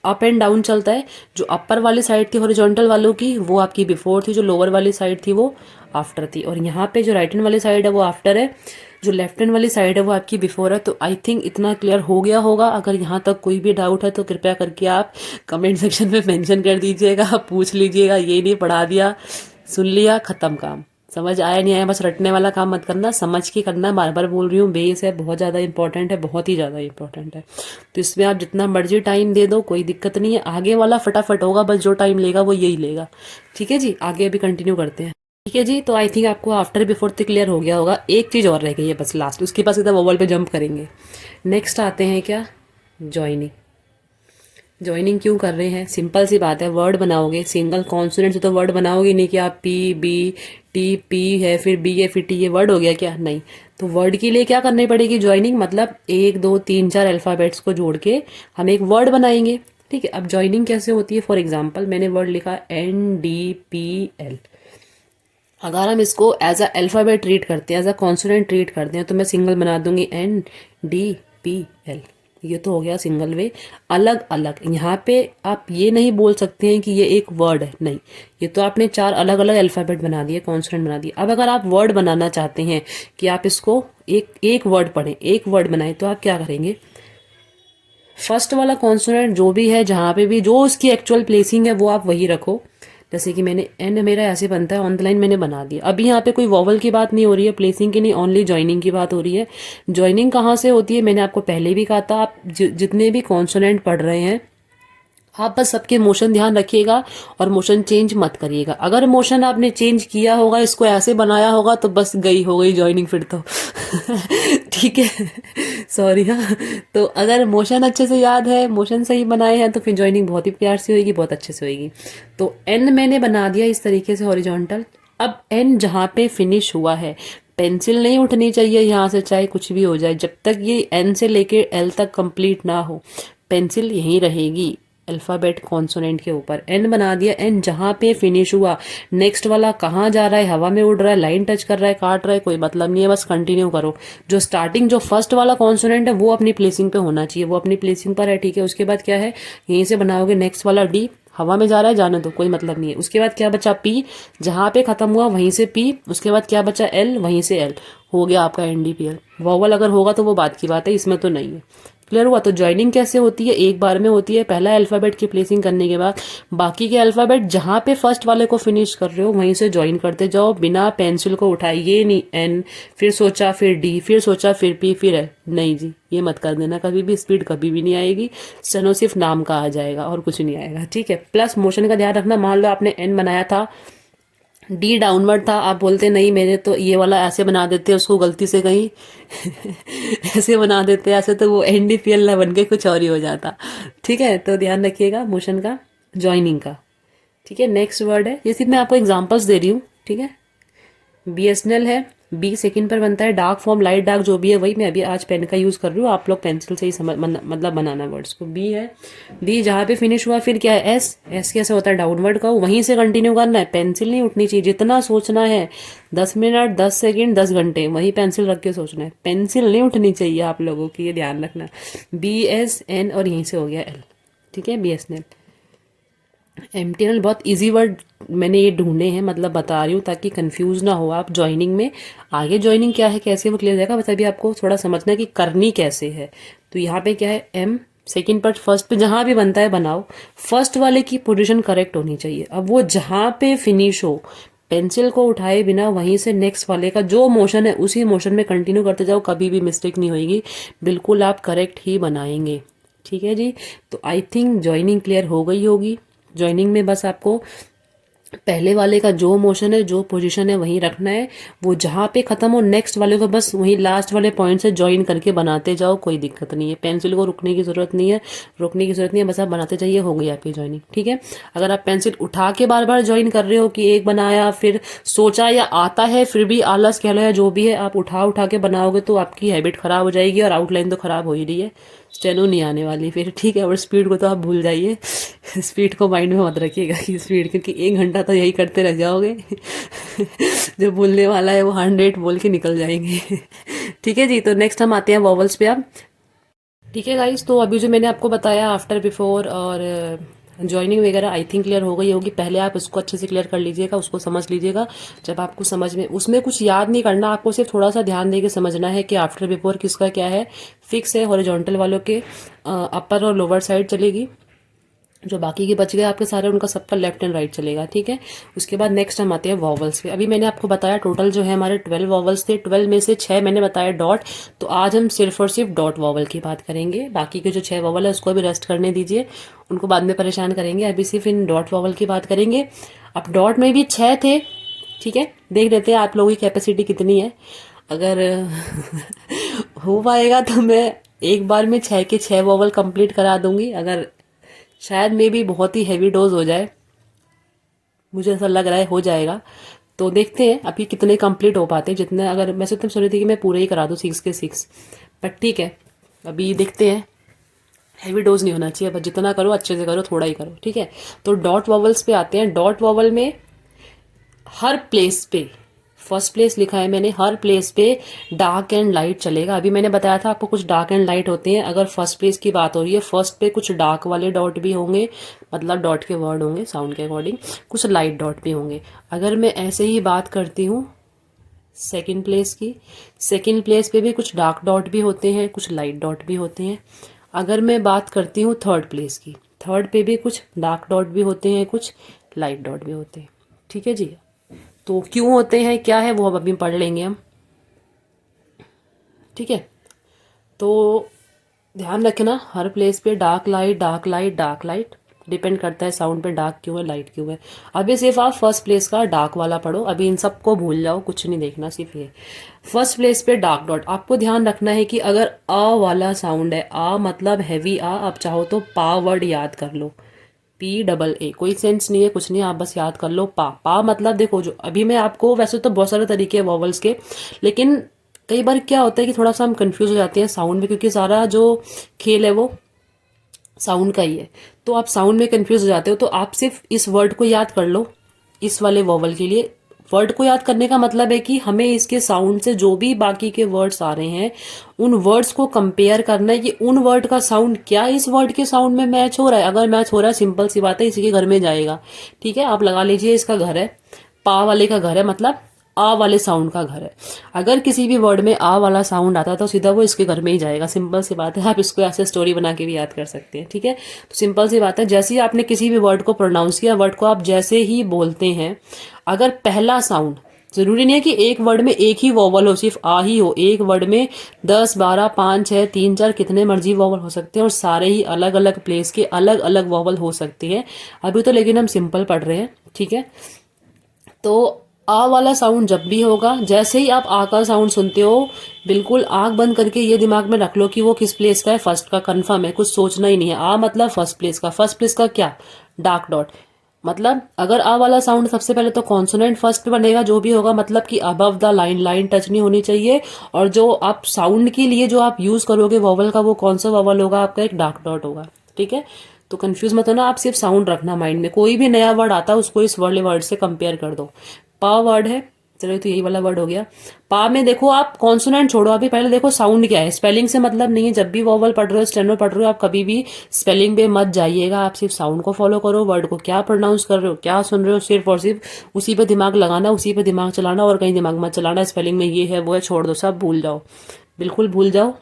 अप एंड डाउन चलता है। जो अपर वाली साइड थी हॉरिजॉन्टल वालों की, वो आपकी बिफोर थी, जो लोअर वाली साइड थी वो आफ्टर थी। और यहाँ पे जो राइट हैंड वाली साइड है वो आफ्टर है, जो लेफ्ट हैंड वाली साइड है वो आपकी बिफोर है। तो आई थिंक इतना क्लियर हो गया होगा। अगर यहाँ तक कोई भी डाउट है तो कृपया करके आप कमेंट सेक्शन में मेंशन कर दीजिएगा, पूछ लीजिएगा। ये नहीं पढ़ा दिया, सुन लिया, खत्म काम। समझ आया नहीं आया बस रटने वाला काम मत करना, समझ के करना। बार बार बोल रही हूँ, बेस है, बहुत ज़्यादा इंपॉर्टेंट है, बहुत ही ज़्यादा इंपॉर्टेंट है। तो इसमें आप जितना मर्जी टाइम दे दो, कोई दिक्कत नहीं है। आगे वाला फटाफट होगा, बस जो टाइम लेगा वो यही लेगा, ठीक है जी। आगे अभी कंटिन्यू करते हैं, ठीक है जी। तो आई थिंक आपको आफ्टर बिफोर तक क्लियर हो गया होगा। एक चीज़ और रह गई है बस लास्ट, उसके पास सीधा वोवल पे जंप करेंगे। नेक्स्ट आते हैं क्या? जॉइनिंग। ज्वाइनिंग क्यों कर रहे हैं? सिंपल सी बात है, वर्ड बनाओगे सिंगल कॉन्सोनेंट से तो वर्ड बनाओगे नहीं कि आप पी बी टी, पी है फिर बी है फिर टी, ये वर्ड हो गया क्या? नहीं। तो वर्ड के लिए क्या करनी पड़ेगी? ज्वाइनिंग, मतलब 1 2 3 4 अल्फ़ाबेट्स को जोड़ के हम एक वर्ड बनाएंगे, ठीक है। अब ज्वाइनिंग कैसे होती है? फॉर एग्जाम्पल मैंने वर्ड लिखा NDPL। अगर हम इसको एज अ अल्फ़ाबेट ट्रीट करते हैं, एज अ कॉन्सोनेंट ट्रीट करते हैं, तो मैं सिंगल बना दूंगी NDPL। ये तो हो गया सिंगल वे। अलग अलग यहाँ पे आप ये नहीं बोल सकते हैं कि ये एक वर्ड है, नहीं। ये तो आपने 4 अलग अलग अल्फ़ाबेट बना दिए, कॉन्सोनेंट बना दिए। अब अगर आप वर्ड बनाना चाहते हैं कि आप इसको एक वर्ड पढ़ें, एक वर्ड बनाएं, तो आप क्या करेंगे? फर्स्ट वाला कॉन्सोनेंट जो भी है, जहाँ पे भी जो उसकी एक्चुअल प्लेसिंग है वो आप वही रखो। जैसे कि मैंने एन मेरा ऐसे बनता है, ऑन द लाइन मैंने बना दिया। अभी यहाँ पे कोई वॉवल की बात नहीं हो रही है, प्लेसिंग की नहीं, ओनली ज्वाइनिंग की बात हो रही है। ज्वाइनिंग कहाँ से होती है? मैंने आपको पहले भी कहा था, आप जितने भी कॉन्सोनेंट पढ़ रहे हैं, आप बस सबके मोशन ध्यान रखिएगा और मोशन चेंज मत करिएगा। अगर मोशन आपने चेंज किया होगा, इसको ऐसे बनाया होगा, तो बस गई हो गई ज्वाइनिंग फिर तो ठीक है, सॉरी। हाँ, तो अगर मोशन अच्छे से याद है, मोशन सही बनाए हैं, तो फिर ज्वाइनिंग बहुत ही प्यार से होगी, बहुत अच्छे से होगी। तो एन मैंने बना दिया इस तरीके से हॉरिजॉन्टल। अब एन जहाँ पे फिनिश हुआ है, पेंसिल नहीं उठनी चाहिए यहाँ से, चाहे कुछ भी हो जाए। जब तक ये एन से लेके एल तक कंप्लीट ना हो, पेंसिल यहीं रहेगी अल्फ़ाबेट कॉन्सोनेंट के ऊपर। एन बना दिया, एन जहाँ पे फिनिश हुआ, नेक्स्ट वाला कहाँ जा रहा है, हवा में उड़ रहा है, लाइन टच कर रहा है, काट रहा है, कोई मतलब नहीं है, बस कंटिन्यू करो। जो स्टार्टिंग जो फर्स्ट वाला कॉन्सोनेंट है वो अपनी प्लेसिंग पे होना चाहिए, वो अपनी प्लेसिंग पर है, ठीक है। उसके बाद क्या है, यहीं से बनाओगे नेक्स्ट वाला डी, हवा में जा रहा है, जाने दो, कोई मतलब नहीं है। उसके बाद क्या बचा? पी, जहाँ पे खत्म हुआ वहीं से पी। उसके बाद क्या बचा? एल, वहीं से एल। हो गया आपका NDPL। वॉवल अगर होगा तो वो बात की बात है, इसमें तो नहीं है। क्लियर हुआ? तो ज्वाइनिंग कैसे होती है? एक बार में होती है। पहला अल्फ़ाबेट की प्लेसिंग करने के बाद बाकी के अल्फ़ाबेट जहाँ पे फर्स्ट वाले को फिनिश कर रहे हो वहीं से ज्वाइन करते जाओ, बिना पेंसिल को उठाए। ये नहीं एन फिर सोचा फिर डी फिर सोचा फिर पी फिर एल, नहीं जी, ये मत कर देना। कभी भी स्पीड कभी भी नहीं आएगी, स्टेनो सिर्फ नाम का आ जाएगा और कुछ नहीं आएगा, ठीक है। प्लस मोशन का ध्यान रखना। मान लो आपने एन बनाया था, डी डाउनवर्ड था, आप बोलते नहीं मेरे तो ये वाला ऐसे बना देते, उसको गलती से कहीं ऐसे बना देते, ऐसे तो वो NDPL ना बन के कुछ और ही हो जाता, ठीक है। तो ध्यान रखिएगा मोशन का, ज्वाइनिंग का, ठीक है। नेक्स्ट वर्ड है, ये सिर्फ मैं आपको एग्जांपल्स दे रही हूँ, ठीक है। BSNL है, बी सेकंड पर बनता है। डार्क फॉर्म, लाइट डार्क जो भी है वही, मैं अभी आज पेन का यूज़ कर रही हूँ, आप लोग पेंसिल से ही मतलब बनाना वर्ड्स को। बी है, डी जहाँ पे फिनिश हुआ, फिर क्या है? एस, एस कैसे होता है? डाउनवर्ड का, वहीं से कंटिन्यू करना है, पेंसिल नहीं उठनी चाहिए। जितना सोचना है 10 मिनट 10 सेकेंड 10 घंटे वहीं पेंसिल रख के सोचना है, पेंसिल नहीं उठनी चाहिए आप लोगों की, ये ध्यान रखना। BSN और यहीं से हो गया L, ठीक है। BSNL। MTNL बहुत इजी वर्ड मैंने ये ढूंढे हैं, मतलब बता रही हूँ ताकि कंफ्यूज ना हो आप ज्वाइनिंग में। आगे ज्वाइनिंग क्या है कैसे वो क्लियर हो जाएगा, बस अभी आपको थोड़ा समझना है कि करनी कैसे है। तो यहाँ पे क्या है, M सेकेंड पर फर्स्ट पे जहाँ भी बनता है बनाओ, फर्स्ट वाले की पोजीशन करेक्ट होनी चाहिए। अब वो जहाँ पे फिनिश हो, पेंसिल को उठाए बिना वहीं से नेक्स्ट वाले का जो मोशन है उसी मोशन में कंटिन्यू करते जाओ, कभी भी मिस्टेक नहीं होगी, बिल्कुल आप करेक्ट ही बनाएंगे। ठीक है जी। तो आई थिंक ज्वाइनिंग क्लियर हो गई होगी। ज्वाइनिंग में बस आपको पहले वाले का जो मोशन है, जो पोजीशन है वहीं रखना है। वो जहाँ पे खत्म हो नेक्स्ट वाले को बस वहीं लास्ट वाले पॉइंट से ज्वाइन करके बनाते जाओ, कोई दिक्कत नहीं है। पेंसिल को रुकने की जरूरत नहीं है, रोकने की जरूरत नहीं है, बस आप बनाते जाइए, हो गई आपकी ज्वाइनिंग। ठीक है। अगर आप पेंसिल उठा के बार बार ज्वाइन कर रहे हो कि एक बनाया फिर सोचा या आता है फिर भी आलस कह लो या जो भी है, आप उठा उठा के बनाओगे तो आपकी हैबिट खराब हो जाएगी और आउटलाइन तो खराब हो ही रही है, स्टेनो नहीं आने वाली फिर। ठीक है। और स्पीड को तो आप भूल जाइए, स्पीड को माइंड में मत रखिएगा कि स्पीड, क्योंकि 1 घंटा तो यही करते रह जाओगे। जो बोलने वाला है वो 100 बोल के निकल जाएंगे। ठीक है जी। तो नेक्स्ट हम आते हैं वॉवल्स पे अब। ठीक है गाइस, तो अभी जो मैंने आपको बताया आफ्टर बिफोर और ज्वाइनिंग वगैरह आई थिंक क्लियर हो गई होगी। पहले आप उसको अच्छे से क्लियर कर लीजिएगा, उसको समझ लीजिएगा। जब आपको समझ में, उसमें कुछ याद नहीं करना, आपको सिर्फ थोड़ा सा ध्यान देके समझना है कि आफ्टर बिफोर किसका क्या है। फिक्स है हॉरिजॉन्टल वालों के अपर और लोअर साइड चलेगी, जो बाकी के बच गए आपके सारे उनका सबका लेफ्ट एंड राइट चलेगा। ठीक है। उसके बाद नेक्स्ट हम आते हैं वॉवल्स पे। अभी मैंने आपको बताया टोटल जो है हमारे 12 वॉवल्स थे, 12 में से 6 मैंने बताया डॉट। तो आज हम सिर्फ और सिर्फ डॉट वॉवल की बात करेंगे, बाकी के जो 6 वॉवल है उसको भी रेस्ट करने दीजिए, उनको बाद में परेशान करेंगे। अभी सिर्फ इन डॉट वॉवल की बात करेंगे। अब डॉट में भी 6 थे। ठीक है। देख लेते हैं आप लोगों की कैपेसिटी कितनी है। अगर हो पाएगा तो मैं एक बार में 6 के 6 वॉवल कंप्लीट करा दूंगी, अगर शायद मे भी बहुत ही हैवी डोज हो जाए, मुझे ऐसा लग रहा है हो जाएगा। तो देखते हैं अभी कितने कंप्लीट हो पाते हैं, जितने, अगर मैं तो सोच रही थी कि मैं पूरे ही करा दूँ 6 के 6, बट ठीक है अभी देखते हैं। हैवी डोज नहीं होना चाहिए, बस जितना करो अच्छे से करो, थोड़ा ही करो। ठीक है। तो डॉट वॉवल्स पे आते हैं। डॉट वॉवल में हर प्लेस पे, फर्स्ट प्लेस लिखा है मैंने, हर प्लेस पे डार्क एंड लाइट चलेगा। अभी मैंने बताया था आपको कुछ डार्क एंड लाइट होते हैं। अगर फर्स्ट प्लेस की बात हो रही है, फर्स्ट पे कुछ डार्क वाले डॉट भी होंगे, मतलब डॉट के वर्ड होंगे साउंड के अकॉर्डिंग, कुछ लाइट डॉट भी होंगे। अगर मैं ऐसे ही बात करती हूँ सेकंड प्लेस की, सेकंड प्लेस पे भी कुछ डार्क डॉट भी होते हैं, कुछ लाइट डॉट भी होते हैं। अगर मैं बात करती हूँ थर्ड प्लेस की, थर्ड पे भी कुछ डार्क डॉट भी होते हैं, कुछ लाइट डॉट भी होते हैं। ठीक है जी। तो क्यों होते हैं, क्या है, वो अब अभी पढ़ लेंगे हम। ठीक है। तो ध्यान रखना हर प्लेस पे dark light, dark light, dark light, depend करता है साउंड पे डार्क क्यों है, लाइट क्यों है। अभी सिर्फ आप फर्स्ट प्लेस का डार्क वाला पढ़ो, अभी इन सबको भूल जाओ, कुछ नहीं देखना, सिर्फ ये फर्स्ट प्लेस पे डार्क डॉट। आपको ध्यान रखना है कि अगर आ वाला साउंड है, आ मतलब हैवी आ, आप चाहो तो पा वर्ड याद कर लो, PAA, कोई सेंस नहीं है, कुछ नहीं, आप बस याद कर लो पा। पा मतलब देखो, जो अभी मैं आपको, वैसे तो बहुत सारे तरीके हैं वॉवल्स के, लेकिन कई बार क्या होता है कि थोड़ा सा हम कंफ्यूज हो जाते हैं साउंड में, क्योंकि सारा जो खेल है वो साउंड का ही है। तो आप साउंड में कंफ्यूज हो जाते हो, तो आप सिर्फ इस वर्ड को याद कर लो। इस वाले वॉवल के लिए वर्ड को याद करने का मतलब है कि हमें इसके साउंड से जो भी बाकी के वर्ड्स आ रहे हैं उन वर्ड्स को कंपेयर करना है कि उन वर्ड का साउंड क्या इस वर्ड के साउंड में मैच हो रहा है। अगर मैच हो रहा है, सिंपल सी बात है, इसी के घर में जाएगा। ठीक है। आप लगा लीजिए इसका घर है, पा वाले का घर है, मतलब आ वाले साउंड का घर है। अगर किसी भी वर्ड में आ वाला साउंड आता है तो सीधा वो इसके घर में ही जाएगा, सिंपल सी बात है। आप इसको ऐसे स्टोरी बना के भी याद कर सकते हैं। ठीक है। तो सिंपल सी बात है, जैसे ही आपने किसी भी वर्ड को प्रोनाउंस किया, वर्ड को आप जैसे ही बोलते हैं, अगर पहला साउंड, जरूरी नहीं है कि एक वर्ड में एक ही वॉवल हो, सिर्फ आ ही हो, एक वर्ड में 10, 12, 5, 6, 3, 4 कितने मर्जी वॉवल हो सकते हैं और सारे ही अलग अलग प्लेस के अलग अलग वॉवल हो सकते हैं। अभी तो लेकिन हम सिंपल पढ़ रहे हैं। ठीक है। तो आ वाला साउंड जब भी होगा, जैसे ही आप आ का साउंड सुनते हो, बिल्कुल आंख बंद करके ये दिमाग में रख लो कि वो किस प्लेस का है, फर्स्ट का, कंफर्म है, कुछ सोचना ही नहीं है। आ मतलब फर्स्ट प्लेस का, फर्स्ट प्लेस का क्या, डार्क डॉट। मतलब अगर आ वाला साउंड सबसे पहले तो कॉन्सोनेंट फर्स्ट पे बनेगा, जो भी होगा, मतलब कि above the line, line touch नहीं होनी चाहिए। और जो आप साउंड के लिए जो आप यूज करोगे वॉवल का, वो कौन सा वॉवल होगा आपका, एक डार्क डॉट होगा। ठीक है। तो कंफ्यूज मत होना, आप सिर्फ साउंड रखना माइंड में। कोई भी नया वर्ड आता है उसको इस वाले वर्ड से कंपेयर कर दो। पा वर्ड है, चलो तो यही वाला वर्ड हो गया। पा में देखो, आप कॉन्सोनेंट छोड़ो, अभी पहले देखो साउंड क्या है। स्पेलिंग से मतलब नहीं है, जब भी वॉवल पढ़ रहे हो, स्टेनो पढ़ रहे हो, आप कभी भी स्पेलिंग पे मत जाइएगा, आप सिर्फ साउंड को फॉलो करो। वर्ड को क्या प्रोनाउंस कर रहे हो, क्या सुन रहे हो, सिर्फ और सिर्फ उसी पे दिमाग लगाना, उसी पे दिमाग चलाना, और कहीं दिमाग मत चलाना। स्पेलिंग में ये है वो है, छोड़ दो, सब भूल जाओ, बिल्कुल भूल जाओ।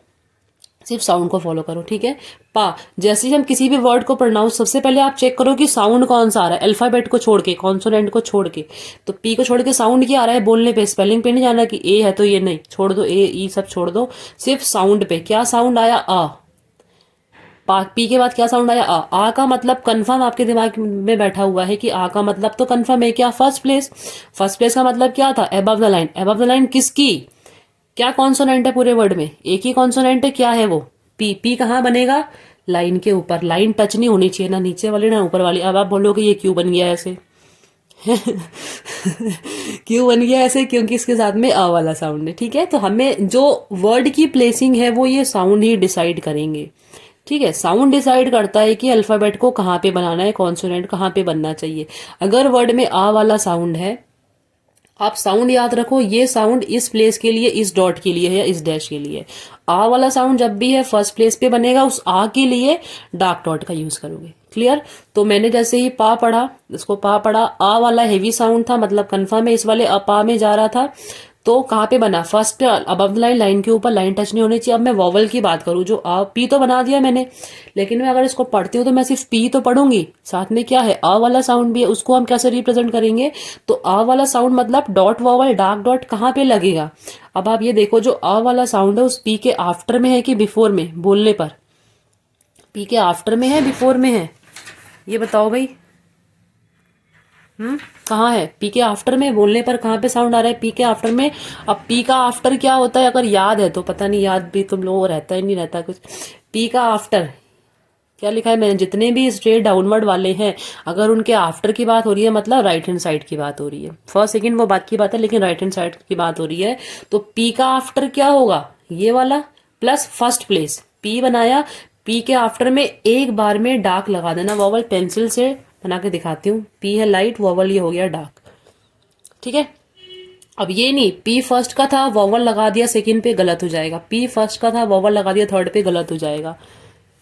सिर्फ साउंड को फॉलो करो, ठीक है। पा, जैसे ही हम किसी भी वर्ड को प्रोनाउंस, सबसे पहले आप चेक करो कि साउंड कौन सा आ रहा है, अल्फाबेट को छोड़ के, कॉन्सोनेंट को छोड़ के। तो पी को छोड़ के साउंड क्या आ रहा है बोलने पे, स्पेलिंग पे नहीं जाना कि ए है तो ये नहीं, छोड़ दो, ए ई सब छोड़ दो, सिर्फ साउंड पे। क्या साउंड आया, आ। पी के बाद क्या साउंड आया, आ का मतलब कंफर्म आपके दिमाग में बैठा हुआ है कि आ का मतलब तो कंफर्म है क्या, फर्स्ट प्लेस। फर्स्ट प्लेस का मतलब क्या था, above the line. Above the line किसकी, क्या कॉन्सोनेंट है पूरे वर्ड में, एक ही कॉन्सोनेंट है, क्या है वो, पी। पी कहाँ बनेगा, लाइन के ऊपर। लाइन टच नहीं होनी चाहिए, ना नीचे वाली ना ऊपर वाली। अब आप बोलोगे ये क्यों बन गया ऐसे क्यों बन गया ऐसे, क्योंकि इसके साथ में आ वाला साउंड है, ठीक है। तो हमें जो वर्ड की प्लेसिंग है वो ये साउंड ही डिसाइड करेंगे, ठीक है। साउंड डिसाइड करता है कि अल्फाबेट को कहाँ पे बनाना है, कॉन्सोनेंट कहाँ पे बनना चाहिए। अगर वर्ड में आ वाला साउंड है, आप साउंड याद रखो, ये साउंड इस प्लेस के लिए, इस डॉट के लिए है या इस डैश के लिए। आ वाला साउंड जब भी है फर्स्ट प्लेस पे बनेगा, उस आ के लिए डार्क डॉट का यूज करोगे, क्लियर। तो मैंने जैसे ही पा पढ़ा, इसको पा पढ़ा, आ वाला हेवी साउंड था, मतलब कंफर्म है इस वाले अपा में जा रहा था। तो कहाँ पे बना, first above the line, line के ऊपर, लाइन टच नहीं होनी चाहिए। अब मैं वॉवल की बात करूँ, जो आ पी तो बना दिया मैंने, लेकिन मैं अगर इसको पढ़ती हूँ तो मैं सिर्फ पी तो पढ़ूंगी, साथ में क्या है, आ वाला साउंड भी है। उसको हम कैसे रिप्रेजेंट करेंगे, तो आ वाला साउंड मतलब डॉट वॉवल, डार्क डॉट कहाँ पे लगेगा। अब आप ये देखो, जो आ वाला साउंड है उस पी के आफ्टर में है कि बिफोर में, बोलने पर पी के आफ्टर में है बिफोर में है, ये बताओ भाई। कहाँ है, पी के आफ्टर में, बोलने पर कहाँ पे साउंड आ रहा है, पी के आफ्टर में। अब पी का आफ्टर क्या होता है, अगर याद है तो, पता नहीं याद भी तुम लोगों को रहता है नहीं रहता कुछ। पी का आफ्टर क्या लिखा है मैंने, जितने भी स्ट्रेट डाउनवर्ड वाले हैं, अगर उनके आफ्टर की बात हो रही है, मतलब राइट हैंड साइड की बात हो रही है। फर्स्ट सेकंड वो बात की बात है, लेकिन राइट हैंड साइड की बात हो रही है, तो पी का आफ्टर क्या होगा, ये वाला प्लस फर्स्ट प्लेस। पी बनाया, पी के आफ्टर में एक बार में डार्क लगा देना, वॉवल पेंसिल से बना के दिखाती हूँ। पी है लाइट, वॉवल ये हो गया डार्क, ठीक है। अब ये नहीं, पी फर्स्ट का था वॉवल लगा दिया सेकंड पे, गलत हो जाएगा। पी फर्स्ट का था वॉवल लगा दिया थर्ड पे, गलत हो जाएगा।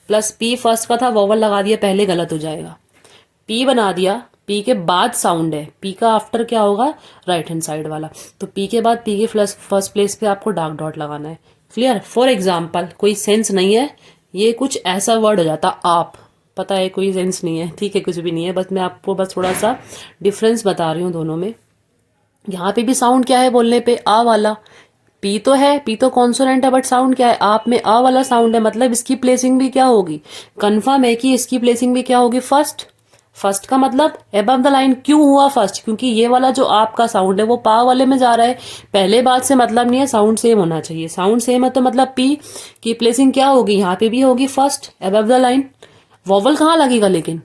प्लस पी फर्स्ट का था वॉवल लगा दिया पहले, गलत हो जाएगा। पी बना दिया, पी के बाद साउंड है, पी का आफ्टर क्या होगा, राइट हैंड साइड वाला। तो पी के बाद पी के फर्स्ट प्लेस पे आपको डार्क डॉट लगाना है, क्लियर। फॉर एग्जाम्पल, कोई सेंस नहीं है, ये कुछ ऐसा वर्ड हो जाता आप, पता है कोई सेंस नहीं है, ठीक है, कुछ भी नहीं है, बस मैं आपको बस थोड़ा सा डिफरेंस बता रही हूँ दोनों में। यहाँ पे भी साउंड क्या है बोलने पे, आ वाला। पी तो है, पी तो कॉन्सोनेंट है, बट साउंड क्या है, आप में आ वाला साउंड है, मतलब इसकी प्लेसिंग भी क्या होगी, कंफर्म है कि इसकी प्लेसिंग भी क्या होगी, फर्स्ट। फर्स्ट का मतलब अबव द लाइन, क्यों हुआ फर्स्ट, क्योंकि ये वाला जो आपका साउंड है वो पा वाले में जा रहा है। पहले बात से मतलब नहीं है, साउंड सेम होना चाहिए। साउंड सेम है तो मतलब पी की प्लेसिंग क्या होगी, यहाँ पे भी होगी first, above the line. Vowel कहाँ लगेगा, लेकिन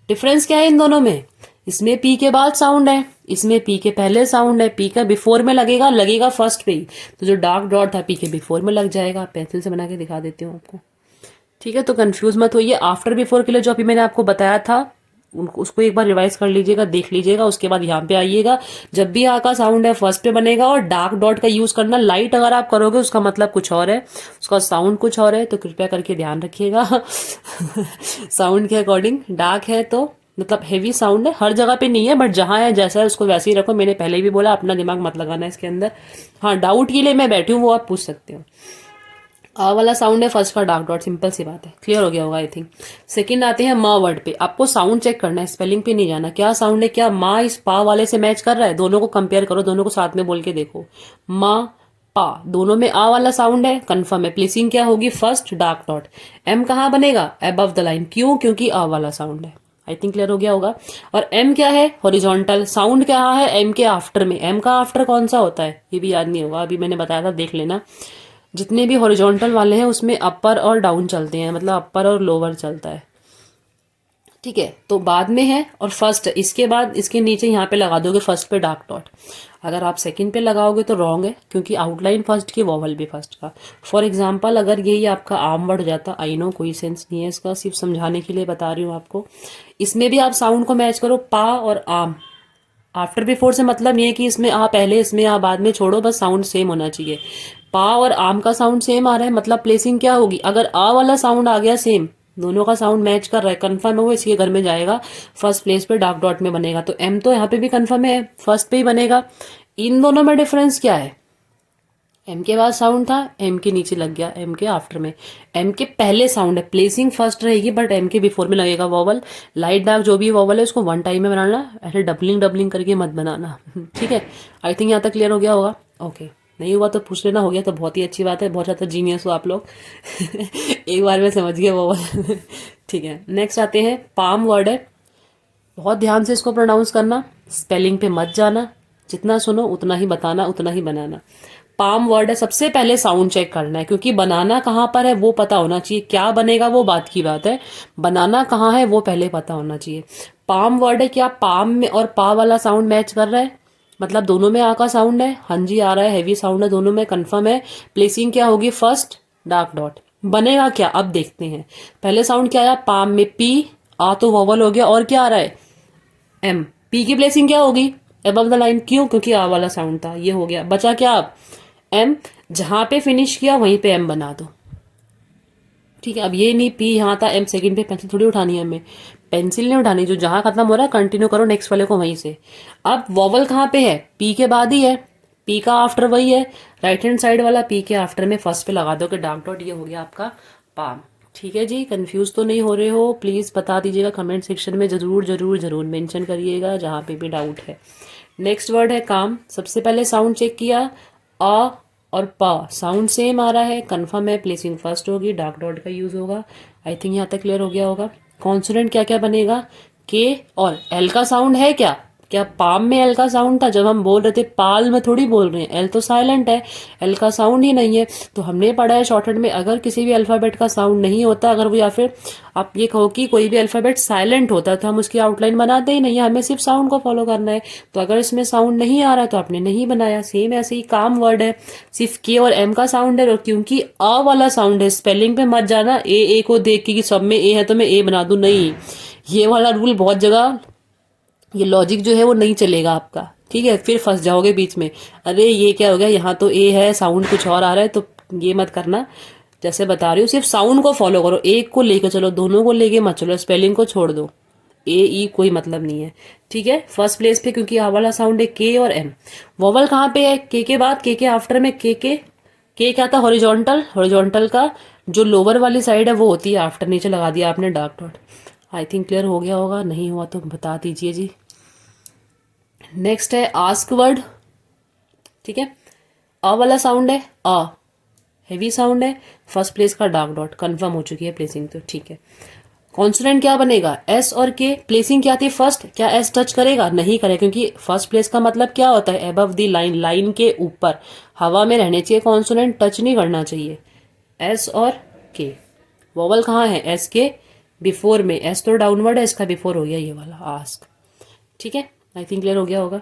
डिफरेंस क्या है इन दोनों में, इसमें पी के बाद साउंड है, इसमें पी के पहले साउंड है। पी का बिफोर में लगेगा, लगेगा फर्स्ट पे ही, तो जो डार्क डॉट था पी के बिफोर में लग जाएगा। पेंसिल से बना के दिखा देती हूँ आपको, ठीक है। तो कंफ्यूज मत होइए। आफ्टर बिफोर के लिए जो अभी मैंने आपको बताया था, उसको एक बार रिवाइज कर लीजिएगा, देख लीजिएगा, उसके बाद यहाँ पे आइएगा। जब भी आ का साउंड है फर्स्ट पे बनेगा, और डार्क डॉट का यूज करना। लाइट अगर आप करोगे उसका मतलब कुछ और है, उसका साउंड कुछ और है, तो कृपया करके ध्यान रखिएगा साउंड के अकॉर्डिंग। डार्क है तो मतलब हेवी साउंड है, हर जगह पे नहीं है, बट जहां है जैसा है उसको वैसे ही रखो। मैंने पहले भी बोला, अपना दिमाग मत लगाना इसके अंदर। हाँ, डाउट के लिए मैं बैठी हूँ, वो आप पूछ सकते हो। आ वाला साउंड है फर्स्ट का डार्क डॉट, सिंपल सी बात है, क्लियर हो गया होगा आई थिंक। सेकंड आते हैं माँ वर्ड पे। आपको साउंड चेक करना है, स्पेलिंग पे नहीं जाना। क्या साउंड है, क्या माँ इस पा वाले से मैच कर रहा है, दोनों को कंपेयर करो, दोनों को साथ में बोल के देखो। माँ पा, दोनों में आ वाला साउंड है, कंफर्म है। प्लेसिंग क्या होगी, फर्स्ट डार्क डॉट। एम कहाँ बनेगा, अबव द लाइन, क्यों, क्योंकि आ वाला साउंड है। आई थिंक क्लियर हो गया होगा। और एम क्या है, हॉरिजॉन्टल। साउंड क्या है एम के आफ्टर में, एम का आफ्टर कौन सा होता है ये भी याद नहीं होगा, अभी मैंने बताया था, देख लेना। जितने भी हॉरिजॉन्टल वाले हैं उसमें अपर और डाउन चलते हैं, मतलब अपर और लोअर चलता है, ठीक है। तो बाद में है और फर्स्ट, इसके बाद इसके नीचे यहाँ पे लगा दोगे फर्स्ट पे डार्क डॉट। अगर आप सेकंड पे लगाओगे तो रॉन्ग है, क्योंकि आउटलाइन फर्स्ट की, वॉवल भी फर्स्ट का। फॉर एग्जांपल, अगर यही आपका आम वर्ड हो जाता, आई नो कोई सेंस नहीं है इसका, सिर्फ समझाने के लिए बता रही हूँ आपको। इसमें भी आप साउंड को मैच करो, पा और आम। आफ्टर बिफोर से मतलब नहीं है कि इसमें आ पहले इसमें आ बाद में, छोड़ो, बस साउंड सेम होना चाहिए। पा और आम का साउंड सेम आ रहा है, मतलब प्लेसिंग क्या होगी, अगर आ वाला साउंड आ गया सेम, दोनों का साउंड मैच कर रहा है, कंफर्म है वो इसके घर में जाएगा, फर्स्ट प्लेस पे डार्क डॉट में बनेगा। तो एम तो यहाँ पे भी कंफर्म है, फर्स्ट पे ही बनेगा। इन दोनों में डिफरेंस क्या है, एम के बाद साउंड था, एम के नीचे लग गया, एम के आफ्टर में, एम के पहले साउंड है, प्लेसिंग फर्स्ट रहेगी बट एम के बिफोर में लगेगा वॉवल। लाइट डार्क जो भी वॉवल है उसको वन टाइम में बनाना, ऐसे डबलिंग डबलिंग करके मत बनाना। ठीक है, आई थिंक यहाँ तक क्लियर हो गया होगा। ओके, नहीं हुआ तो पूछ लेना, हो गया तो बहुत ही अच्छी बात है, बहुत ज़्यादा जीनियस हो आप लोग। एक बार में समझ गया वॉवल। ठीक है, नेक्स्ट आते हैं, पाम वर्ड है, बहुत ध्यान से इसको प्रोनाउंस करना, स्पेलिंग पे मत जाना, जितना सुनो उतना ही बताना, उतना ही बनाना। पाम वर्ड है, सबसे पहले साउंड चेक करना है, क्योंकि बनाना कहाँ पर है वो पता होना चाहिए, क्या बनेगा वो बात की बात है, बनाना कहाँ है वो पहले पता होना चाहिए। पाम वर्ड है, क्या पाम में और पा वाला साउंड मैच कर रहा है, मतलब दोनों में आ का साउंड है, हाँ जी आ रहा है, हैवी साउंड है दोनों में, कंफर्म है। प्लेसिंग क्या होगी, फर्स्ट डार्क डॉट। बनेगा क्या, अब देखते हैं। पहले साउंड क्या आया, पाम में पी, आ तो वॉवल हो गया, और क्या आ रहा है, एम। पी की प्लेसिंग क्या होगी, अबव द लाइन, क्यों, क्योंकि आ वाला साउंड था, ये हो गया, बचा क्या अब, एम। जहां पे फिनिश किया वहीं पे एम बना दो। ठीक है, अब ये नहीं पी यहाँ था, एम सेकंड पे पेंसिल थोड़ी उठानी है हमें, पेंसिल नहीं उठानी, जो जहां खत्म हो रहा है कंटिन्यू करो नेक्स्ट वाले को वहीं से। अब वॉवल कहाँ पे है, पी के बाद ही है, पी का आफ्टर वही है, राइट हैंड साइड वाला पी के आफ्टर में फर्स्ट पे लगा दो कि डार्क डॉट, ये हो गया आपका पाम। ठीक है जी, कंफ्यूज तो नहीं हो रहे हो, प्लीज बता दीजिएगा कमेंट सेक्शन में, जरूर जरूर जरूर मेंशन करिएगा जहां पे भी डाउट है। नेक्स्ट वर्ड है काम, सबसे पहले साउंड चेक किया, आ और पा साउंड सेम आ रहा है, कंफर्म है, प्लेसिंग फर्स्ट होगी, डार्क डॉट का यूज होगा। आई थिंक यहाँ तक क्लियर हो गया होगा। कॉन्सोनेंट क्या क्या बनेगा, के और एल का साउंड है क्या, क्या पाम में एल का साउंड था, जब हम बोल रहे थे पाल में थोड़ी बोल रहे हैं, एल तो साइलेंट है, एल का साउंड ही नहीं है। तो हमने पढ़ा है शॉर्टहैंड में, अगर किसी भी अल्फाबेट का साउंड नहीं होता, अगर वो, या फिर आप ये कहो कि कोई भी अल्फाबेट साइलेंट होता है, तो हम उसकी आउटलाइन बनाते ही नहीं है, हमें सिर्फ साउंड को फॉलो करना है। तो अगर इसमें साउंड नहीं आ रहा तो आपने नहीं बनाया। सेम ऐसे ही काम वर्ड है, सिर्फ के और एम का साउंड है, और क्योंकि आ वाला साउंड है, स्पेलिंग पे मत जाना ए को देख के कि सब में ए है तो मैं ए बना दूं, नहीं, ये वाला रूल बहुत जगह, ये लॉजिक जो है वो नहीं चलेगा आपका। ठीक है, फिर फंस जाओगे बीच में, अरे ये क्या हो गया, यहाँ तो ए है, साउंड कुछ और आ रहा है, तो ये मत करना। जैसे बता रही हूँ, सिर्फ साउंड को फॉलो करो, एक को लेकर चलो, दोनों को लेके मत चलो, स्पेलिंग को छोड़ दो, ए ई कोई मतलब नहीं है। ठीक है, फर्स्ट प्लेस पे क्योंकि आ वाला साउंड है के और एम। वॉवल कहाँ पे है, के बाद, के आफ्टर में के क्या था, हॉरिजॉन्टल, हॉरिजॉन्टल का जो लोअर वाली साइड है वो होती है आफ्टर, नीचे लगा दिया आपने dark dot. I think clear हो गया होगा, नहीं हुआ तो बता दीजिए जी। नेक्स्ट है आस्क वर्ड। ठीक है, अ वाला साउंड है, अ हेवी साउंड है, फर्स्ट प्लेस का डार्क डॉट, कंफर्म हो चुकी है प्लेसिंग तो। ठीक है, कॉन्सोनेंट क्या बनेगा, एस और के, प्लेसिंग क्या थी फर्स्ट, क्या एस टच करेगा, नहीं करेगा, क्योंकि फर्स्ट प्लेस का मतलब क्या होता है, अबव द लाइन, लाइन के ऊपर हवा में रहने चाहिए कॉन्सोनेंट, टच नहीं करना चाहिए, एस और के। वॉवल कहाँ है, एस के बिफोर में, एस तो डाउनवर्ड है, इसका बिफोर हो गया ये वाला आस्क। ठीक है, आई थिंक क्लियर हो गया होगा।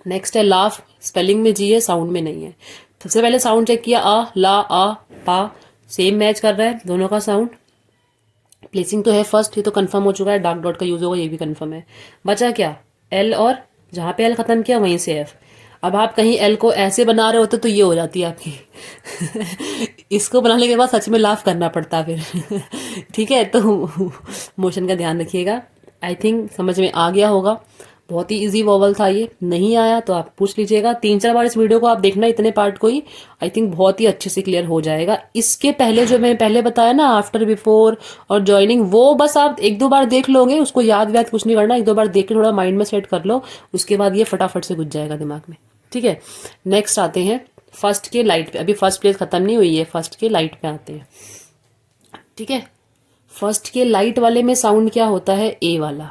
नेक्स्ट है लाफ, स्पेलिंग में जी है, साउंड में नहीं है। सबसे पहले साउंड चेक किया, आ ला आ पा, सेम मैच कर रहा है दोनों का साउंड, प्लेसिंग तो है फर्स्ट, ये तो कंफर्म हो चुका है, डार्क डॉट का यूज होगा, ये भी कंफर्म है। बचा क्या, एल, और जहां पे एल खत्म किया वहीं से एफ। अब आप कहीं एल को ऐसे बना रहे होते तो ये हो जाती है आपकी। इसको बनाने के बाद सच में लाफ करना पड़ता फिर। ठीक है, तो मोशन का ध्यान रखिएगा। आई थिंक समझ में आ गया होगा, बहुत ही इजी वॉवल था ये, नहीं आया तो आप पूछ लीजिएगा, 3-4 बार इस वीडियो को आप देखना, इतने पार्ट को ही, आई थिंक बहुत ही अच्छे से क्लियर हो जाएगा। इसके पहले जो मैंने पहले बताया ना, आफ्टर बिफोर और ज्वाइनिंग, वो बस आप 1-2 बार देख लोगे, उसको याद व्याद कुछ नहीं करना, 1-2 बार देख के थोड़ा माइंड में सेट कर लो, उसके बाद ये फटाफट से घुस जाएगा दिमाग में। ठीक है, नेक्स्ट आते हैं फर्स्ट के लाइट पे, अभी फर्स्ट प्लेस खत्म नहीं हुई है, फर्स्ट के लाइट पे आते हैं। ठीक है, फर्स्ट के लाइट वाले में साउंड क्या होता है, ए वाला,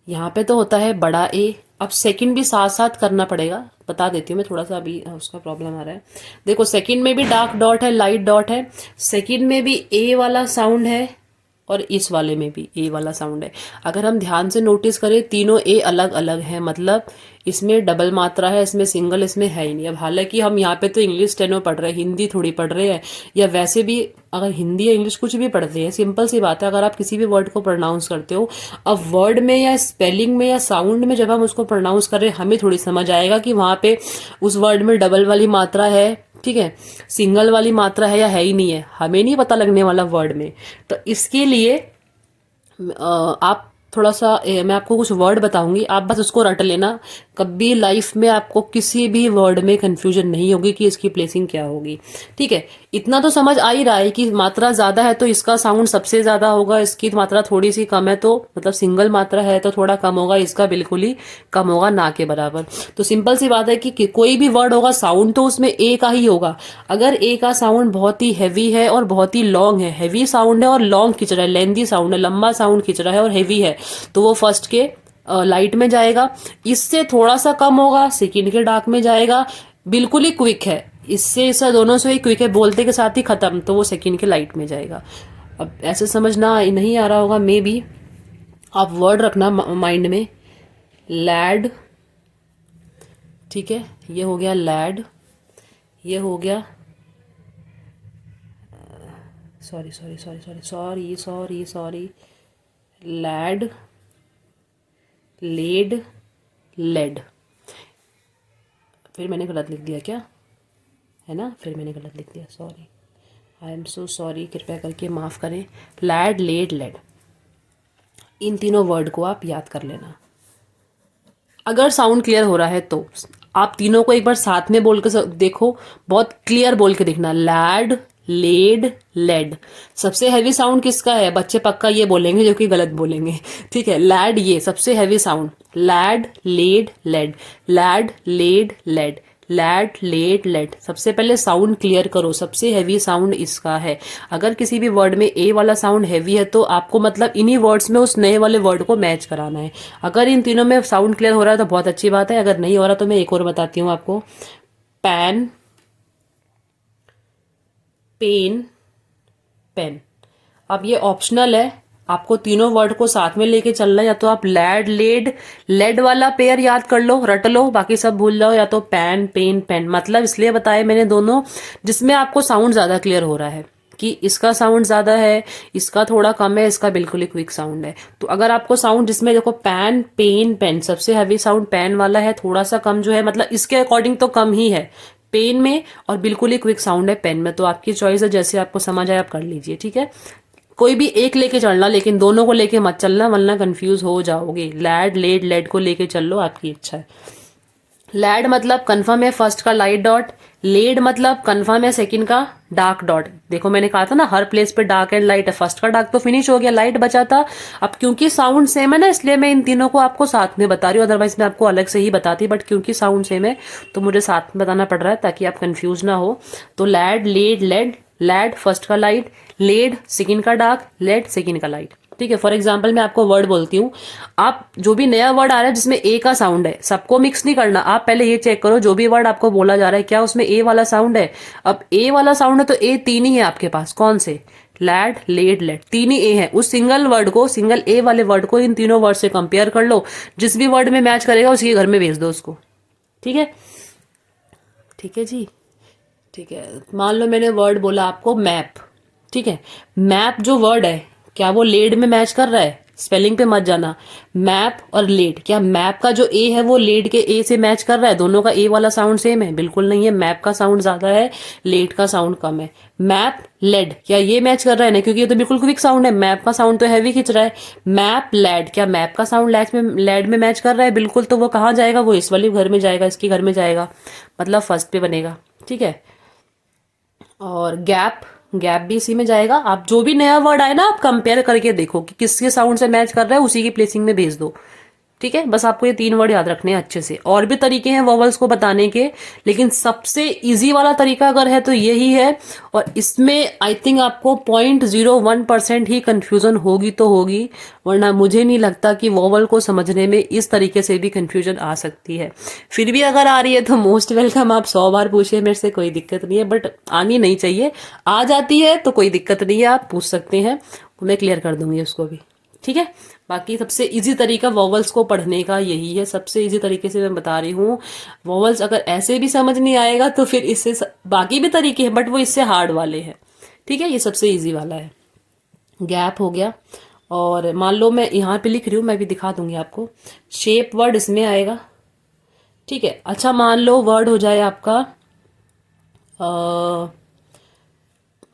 यहाँ पे तो होता है बड़ा ए। अब सेकंड भी साथ साथ करना पड़ेगा, बता देती हूँ मैं, थोड़ा सा अभी उसका प्रॉब्लम आ रहा है। देखो सेकंड में भी डार्क डॉट है, लाइट डॉट है, सेकंड में भी ए वाला साउंड है, और इस वाले में भी ए वाला साउंड है। अगर हम ध्यान से नोटिस करें, तीनों ए अलग अलग है, मतलब इसमें डबल मात्रा है, इसमें सिंगल, इसमें है ही नहीं। अब हालांकि हम यहाँ पे तो इंग्लिश स्टेनो पढ़ रहे हैं, हिंदी थोड़ी पढ़ रहे हैं, या वैसे भी अगर हिंदी या इंग्लिश कुछ भी पढ़ते हैं, सिंपल सी बात है, अगर आप किसी भी वर्ड को प्रोनाउंस करते हो, अब वर्ड में या स्पेलिंग में या साउंड में जब हम उसको प्रोनाउंस कर रहे हैं, हमें थोड़ी समझ आएगा कि वहां पे उस वर्ड में डबल वाली मात्रा है, ठीक है, सिंगल वाली मात्रा है या है ही नहीं है, हमें नहीं पता लगने वाला वर्ड में। तो इसके लिए आप थोड़ा सा मैं आपको कुछ वर्ड बताऊंगी, आप बस उसको रट लेना। कभी लाइफ में आपको किसी भी वर्ड में कंफ्यूजन नहीं होगी कि इसकी प्लेसिंग क्या होगी। ठीक है, इतना तो समझ आ ही रहा है कि मात्रा ज़्यादा है तो इसका साउंड सबसे ज़्यादा होगा, इसकी मात्रा थोड़ी सी कम है तो मतलब सिंगल मात्रा है तो थोड़ा कम होगा, इसका बिल्कुल ही कम होगा, ना के बराबर। तो सिंपल सी बात है कि कोई भी वर्ड होगा साउंड तो उसमें ए का ही होगा। अगर ए का साउंड बहुत ही हैवी है और बहुत ही लॉन्ग है, हैवी साउंड है और लॉन्ग खिंच रहा है, लेंदी साउंड है, लंबा साउंड खिंच रहा है और हैवी है, तो वो फर्स्ट के लाइट में जाएगा। इससे थोड़ा सा कम होगा सेकंड के डार्क में जाएगा। बिल्कुल ही क्विक है, इससे दोनों से ही क्विक है, बोलते के साथ ही खत्म, तो वो सेकंड के लाइट में जाएगा। अब ऐसे समझना नहीं आ रहा होगा मे बी, आप वर्ड रखना माइंड में, लैड। ठीक है, ये हो गया लैड, ये हो गया sorry sorry sorry sorry sorry sorry sorry lad, led, led. फिर मैंने गलत लिख दिया क्या, है ना, फिर मैंने गलत लिख दिया, sorry, I am so sorry, कृपया करके माफ़ करें। लैड, लेड, लेड, इन तीनों वर्ड को आप याद कर लेना। अगर साउंड क्लियर हो रहा है तो आप तीनों को एक बार साथ में बोल के देखो, बहुत क्लियर बोल के देखना, लैड, लेड, लेड। सबसे हैवी साउंड किसका है, बच्चे पक्का ये बोलेंगे जो कि गलत बोलेंगे। ठीक है, लैड ये सबसे heavy sound, lad, led, led, lad, led, led, lad, led, led. सबसे पहले साउंड क्लियर करो, सबसे हैवी साउंड इसका है। अगर किसी भी वर्ड में ए वाला साउंड हैवी है तो आपको मतलब इन्हीं वर्ड्स में उस नए वाले वर्ड को मैच कराना है। अगर इन तीनों में साउंड क्लियर हो रहा है तो बहुत अच्छी बात है, अगर नहीं हो रहा तो मैं एक और बताती हूँ आपको, पैन, पेन, पेन। अब ये ऑप्शनल है, आपको तीनों वर्ड को साथ में लेके चलना है। या तो आप लैड, लेड, लेड वाला पेयर याद कर लो, रट लो, बाकी सब भूल जाओ, या तो पैन, पेन, पेन। मतलब इसलिए बताए मैंने दोनों जिसमें आपको साउंड ज्यादा क्लियर हो रहा है कि इसका साउंड ज्यादा है, इसका थोड़ा कम है, इसका बिल्कुल ही क्विक साउंड है। तो अगर आपको साउंड जिसमें देखो पैन, पेन, पेन, सबसे हैवी साउंड पैन वाला है, थोड़ा सा कम जो है मतलब इसके अकॉर्डिंग तो कम ही है पेन में, और बिल्कुल ही क्विक साउंड है पेन में। तो आपकी चॉइस है, जैसे आपको समझ आए आप कर लीजिए। ठीक है, कोई भी एक लेके चलना, लेकिन दोनों को लेके मत चलना वरना कंफ्यूज हो जाओगे। लैड, लेड, लेड को लेके चल लो, आपकी इच्छा है। लैड मतलब कंफर्म है फर्स्ट का लाइट डॉट, लेड मतलब कंफर्म है सेकंड का डार्क डॉट। देखो मैंने कहा था ना हर प्लेस पे डार्क एंड लाइट है, फर्स्ट का डार्क तो फिनिश हो गया, लाइट बचा था। अब क्योंकि साउंड सेम है ना, इसलिए मैं इन तीनों को आपको साथ में बता रही हूँ, अदरवाइज मैं आपको अलग से ही बताती, बट क्योंकि साउंड सेम है तो मुझे साथ में बताना पड़ रहा है ताकि आप कंफ्यूज ना हो। तो lad, led, led, lad first का लाइट, लेड सेकंड का डार्क, लेड सेकंड का लाइट। ठीक है, फॉर एग्जाम्पल मैं आपको वर्ड बोलती हूँ, आप जो भी नया वर्ड आ रहा है जिसमें ए का साउंड है, सबको मिक्स नहीं करना, आप पहले ये चेक करो जो भी वर्ड आपको बोला जा रहा है क्या उसमें ए वाला साउंड है। अब ए वाला साउंड है तो ए तीन ही है आपके पास, कौन से, लैड, लेड, लेड, तीन ही ए है। उस सिंगल वर्ड को, सिंगल ए वाले वर्ड को इन तीनों वर्ड से कंपेयर कर लो, जिस भी वर्ड में मैच करेगा उसी के घर में भेज दो उसको। ठीक है, ठीक है जी, ठीक है। मान लो मैंने वर्ड बोला आपको मैप, ठीक है, मैप जो वर्ड है क्या वो लेड में मैच कर रहा है, स्पेलिंग पे मत जाना। मैप और लेड, क्या मैप का जो ए है वो लेड के ए से मैच कर रहा है, दोनों का ए वाला साउंड सेम है, बिल्कुल नहीं है, मैप का साउंड ज्यादा है, लेड का साउंड कम है। मैप, लेड, क्या ये मैच कर रहा है ना, क्योंकि ये तो बिल्कुल क्विक साउंड है, मैप का साउंड तो हैवी खींच रहा है। मैप, लैड, क्या मैप का साउंड लैड में मैच कर रहा है, बिल्कुल, तो वो कहाँ जाएगा, वो इस वाले घर में जाएगा, इसके घर में जाएगा, मतलब फर्स्ट पे बनेगा। ठीक है, और गैप, गैप भी इसी में जाएगा। आप जो भी नया वर्ड आए ना आप कंपेयर करके देखो कि किसके साउंड से मैच कर रहा है, उसी की प्लेसिंग में भेज दो। ठीक है, बस आपको ये तीन वर्ड याद रखने हैं अच्छे से। और भी तरीके हैं वॉवल्स को बताने के, लेकिन सबसे इजी वाला तरीका अगर है तो यही है। और इसमें आई थिंक आपको 0.01% ही कंफ्यूजन होगी तो होगी, वरना मुझे नहीं लगता कि वॉवल को समझने में इस तरीके से भी कंफ्यूजन आ सकती है। फिर भी अगर आ रही है तो मोस्ट वेलकम, आप 100 बार पूछिए मेरे से, कोई दिक्कत नहीं है, बट आनी नहीं चाहिए। आ जाती है तो कोई दिक्कत नहीं है, आप पूछ सकते हैं, मैं क्लियर कर दूंगी उसको भी। ठीक है, बाकी सबसे इजी तरीका वॉवल्स को पढ़ने का यही है, सबसे इजी तरीके से मैं बता रही हूँ। वॉवल्स अगर ऐसे भी समझ नहीं आएगा तो फिर इससे बाकी भी तरीके हैं, बट वो इससे हार्ड वाले हैं। ठीक है, ये सबसे इजी वाला है। गैप हो गया, और मान लो मैं यहाँ पे लिख रही हूँ, मैं भी दिखा दूंगी आपको, शेप वर्ड इसमें आएगा। ठीक है, अच्छा मान लो वर्ड हो जाए आपका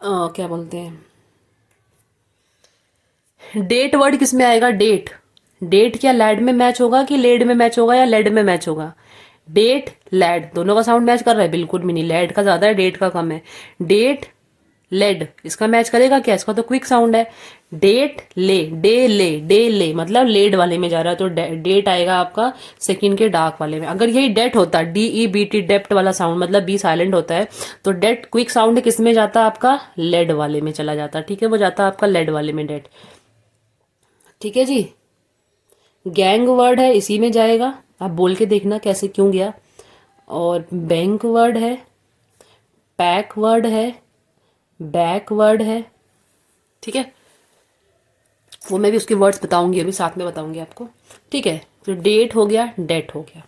क्या बोलते हैं, डेट वर्ड किस में आएगा, डेट, डेट क्या लैड में मैच होगा कि लेड में मैच होगा या लेड में मैच होगा? डेट लैड दोनों का साउंड मैच कर रहा है? बिल्कुल भी नहीं, लैड का ज्यादा है, डेट का कम है। डेट लेड इसका मैच करेगा क्या? इसका तो क्विक साउंड है। डेट ले, डे ले मतलब लेड वाले में जा रहा है, तो डेट आएगा आपका सेकंड के डार्क वाले में। अगर यही डेट होता, DEBT डेप्ट वाला साउंड, मतलब बी साइलेंट होता है, तो डेट क्विक साउंड किस में जाता? आपका लेड वाले में चला जाता। ठीक है, वो जाता आपका लेड वाले में डेट। ठीक है जी। गैंग वर्ड है, इसी में जाएगा। आप बोल के देखना कैसे क्यों गया। और बैंक वर्ड है, पैक वर्ड है, बैक वर्ड है। ठीक है, वो मैं भी उसके वर्ड्स बताऊंगी, अभी साथ में बताऊंगी आपको। ठीक है, तो डेट हो गया, डेट हो गया।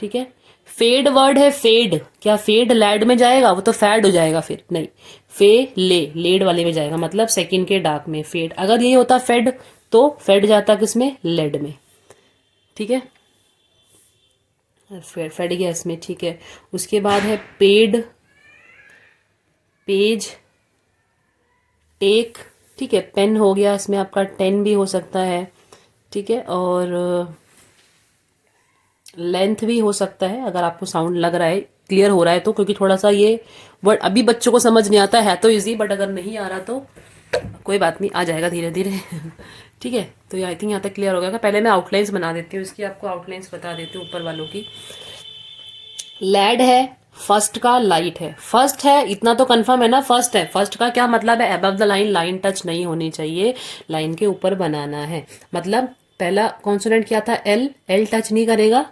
ठीक है, फेड वर्ड है, फेड। क्या फेड लैड में जाएगा? वो तो फैड हो जाएगा फिर, नहीं। फे ले, लेड वाले में जाएगा, मतलब सेकंड के डार्क में फेड। अगर ये होता फेड, तो फेड जाता किसमें? लेड में। ठीक है, फेड गया इसमें। ठीक है, उसके बाद है पेड, पेज, टेक। ठीक है, पेन हो गया, इसमें आपका 10 भी हो सकता है। ठीक है, और लेंथ भी हो सकता है, अगर आपको साउंड लग रहा है, क्लियर हो रहा है तो, क्योंकि थोड़ा सा ये वर्ड अभी बच्चों को समझ नहीं आता है तो इजी, बट अगर नहीं आ रहा तो कोई बात नहीं, आ जाएगा धीरे धीरे। ठीक है, तो ये आई थिंक यहाँ तक क्लियर हो गया। पहले मैं आउटलाइंस बना देती हूँ इसकी, आपको आउटलाइंस बता देती हूँ ऊपर वालों की। लैड है, फर्स्ट का लाइट है। फर्स्ट है इतना तो कंफर्म है ना, फर्स्ट है। फर्स्ट का क्या मतलब है? Above the line, line touch नहीं होनी चाहिए, लाइन के ऊपर बनाना है। मतलब पहला कॉन्सोनेंट क्या था? एल, एल टच नहीं करेगा।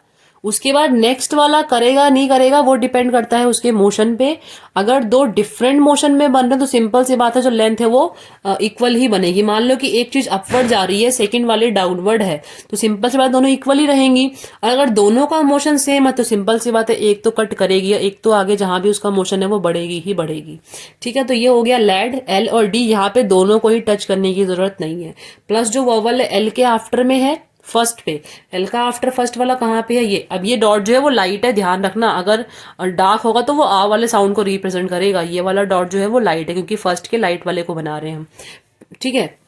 उसके बाद नेक्स्ट वाला करेगा नहीं करेगा वो डिपेंड करता है उसके मोशन पे। अगर दो डिफरेंट मोशन में बन रहे हैं तो सिंपल सी बात है, जो लेंथ है वो इक्वल ही बनेगी। मान लो कि एक चीज अपवर्ड जा रही है, सेकंड वाली डाउनवर्ड है, तो सिंपल सी बात दोनों इक्वल ही रहेंगी। और अगर दोनों का मोशन सेम है तो सिंपल सी बात है एक तो कट करेगी, या एक तो आगे जहां भी उसका मोशन है वो बढ़ेगी ही बढ़ेगी। ठीक है, तो ये हो गया लैड। एल और डी यहाँ पे दोनों को ही टच करने की जरूरत नहीं है। प्लस जो वोवल है एल के आफ्टर में है, फर्स्ट पे। एल का आफ्टर फर्स्ट वाला कहाँ पे है? ये। अब ये डॉट जो है वो लाइट है, ध्यान रखना। अगर डार्क होगा तो वो आ वाले साउंड को रिप्रेजेंट करेगा। ये वाला डॉट जो है वो लाइट है, क्योंकि फर्स्ट के लाइट वाले को बना रहे हैं हम। ठीक है,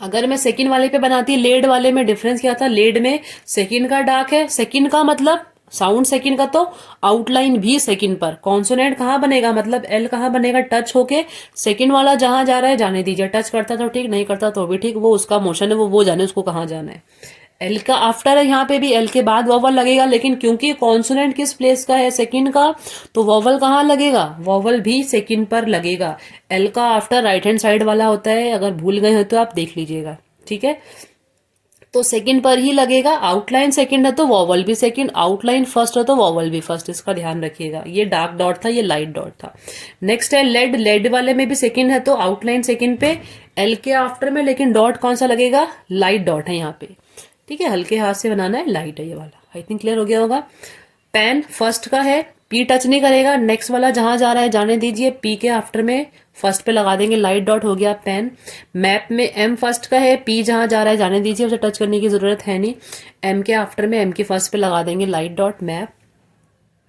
अगर मैं सेकंड वाले पे बनाती, लेड वाले में डिफरेंस क्या था? लेड में सेकंड का डार्क है, सेकंड का मतलब साउंड सेकंड का, तो आउटलाइन भी सेकंड पर। कॉन्सोनेंट कहाँ बनेगा? मतलब एल कहाँ बनेगा? टच होके सेकंड वाला जहां जा रहा है जाने दीजिए। टच करता तो ठीक, नहीं करता तो भी ठीक, वो उसका मोशन है, वो जाने उसको कहाँ जाना है। एल का आफ्टर है, यहाँ पे भी एल के बाद वॉवल लगेगा, लेकिन क्योंकि कॉन्सोनेंट किस प्लेस का है? सेकंड का, तो वॉवल कहाँ लगेगा? वॉवल भी सेकंड पर लगेगा। एल का आफ्टर राइट हैंड साइड वाला होता है, अगर भूल गए हो तो आप देख लीजिएगा। ठीक है, तो सेकंड पर ही लगेगा। आउटलाइन सेकंड है तो वॉवल भी सेकंड, आउटलाइन फर्स्ट है तो वॉवल भी फर्स्ट, इसका ध्यान रखिएगा। ये डार्क डॉट था, ये लाइट डॉट था। नेक्स्ट है लेड। लेड वाले में भी सेकंड है तो आउटलाइन सेकंड पे, एल के आफ्टर में, लेकिन डॉट कौन सा लगेगा? लाइट डॉट है यहाँ पे। ठीक है, हल्के हाथ से बनाना है, लाइट है ये वाला। आई थिंक क्लियर हो गया होगा। पेन फर्स्ट का है, पी टच नहीं करेगा, नेक्स्ट वाला जहां जा रहा है जाने दीजिए। पी के आफ्टर में फर्स्ट पे लगा देंगे, लाइट डॉट हो गया पेन। मैप में एम फर्स्ट का है, पी जहां जा रहा है जाने दीजिए, उसे टच करने की जरूरत है नहीं। एम के आफ्टर में एम के फर्स्ट पे लगा देंगे लाइट डॉट मैप।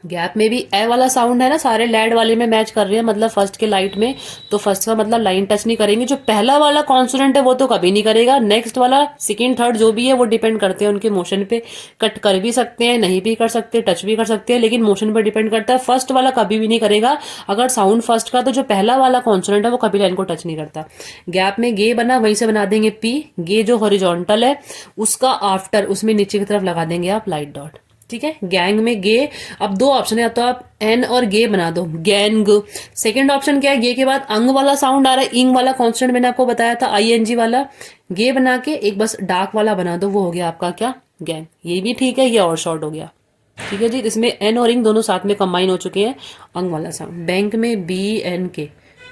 गैप में भी ए वाला साउंड है ना, सारे लैड वाले में मैच कर रहे हैं, मतलब फर्स्ट के लाइट में, तो फर्स्ट का मतलब लाइन टच नहीं करेंगे। जो पहला वाला कॉन्सोनेंट है वो तो कभी नहीं करेगा। नेक्स्ट वाला सेकंड थर्ड जो भी है वो डिपेंड करते हैं उनके मोशन पे। कट कर भी सकते हैं, नहीं भी कर सकते, टच भी कर सकते हैं, लेकिन मोशन पे डिपेंड करता है। फर्स्ट वाला कभी भी नहीं करेगा अगर साउंड फर्स्ट का, तो जो पहला वाला कॉन्सोनेंट है वो कभी लाइन को टच नहीं करता। गैप में गे बना, वहीं से बना देंगे पी। गे जो हॉरिजॉन्टल है उसका आफ्टर, उसमें नीचे की तरफ लगा देंगे आप लाइट डॉट। ठीक है, गैंग में गे। अब दो ऑप्शन है, या तो आप एन और गे बना दो, गैंग। सेकंड ऑप्शन क्या है? गे के बाद अंग वाला साउंड आ रहा है, इंग वाला कॉन्स्टेंट मैंने आपको बताया था, ING वाला। गे बना के एक बस डार्क वाला बना दो, वो हो गया आपका क्या? गैंग। ये भी ठीक है, ये और शॉर्ट हो गया। ठीक है जी, इसमें एन और इंग दोनों साथ में कंबाइन हो चुके हैं। अंग वाला साउंड। बैंक में BNK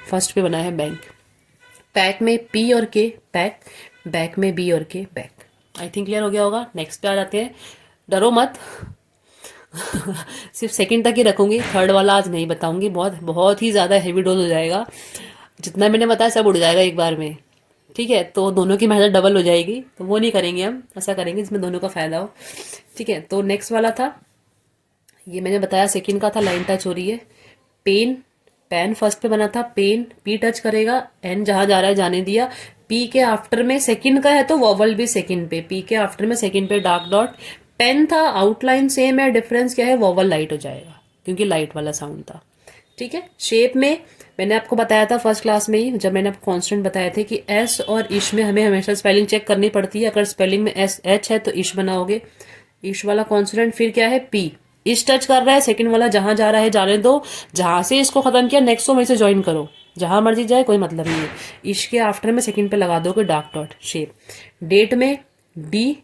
फर्स्ट पे बना है बैंक। पैक में P और K पैक। बैक में B और K back. I think clear हो गया होगा। नेक्स्ट पे आ जाते हैं। डरो मत। सिर्फ सेकंड तक ही रखूंगी, थर्ड वाला आज नहीं बताऊंगी, बहुत बहुत ही ज़्यादा हैवी डोज हो जाएगा। जितना मैंने बताया सब उड़ जाएगा एक बार में। ठीक है, तो दोनों की मेहनत डबल हो जाएगी, तो वो नहीं करेंगे हम। ऐसा करेंगे जिसमें दोनों का फायदा हो। ठीक है, तो नेक्स्ट वाला था, ये मैंने बताया सेकंड का था, लाइन टच हो रही है। पेन, पैन फर्स्ट पे बना था, पेन पी टच करेगा, एन जहां जा रहा है जाने दिया। पी के आफ्टर में सेकंड का है तो वॉवल भी सेकंड पे, पी के आफ्टर में सेकंड पे डार्क डॉट। पेन था, आउटलाइन सेम है, डिफरेंस क्या है, वॉवल लाइट हो जाएगा क्योंकि लाइट वाला साउंड था। ठीक है। शेप में मैंने आपको बताया था फर्स्ट क्लास में ही, जब मैंने आपको कॉन्स्टेंट बताए थे कि एस और इश में हमें हमेशा स्पेलिंग चेक करनी पड़ती है। अगर स्पेलिंग में एस एच है तो इश बनाओगे, इश वाला कॉन्स्टेंट। फिर क्या है, पी, इश टच कर रहा है, सेकंड वाला जहां जा रहा है जाने दो, जहां से इसको खत्म किया नेक्स्ट को मेरे से ज्वाइन करो, जहां मर्जी जाए कोई मतलब नहीं है। इश के आफ्टर में सेकंड पे लगा दोगे डार्क डॉट शेप। डेट में डी,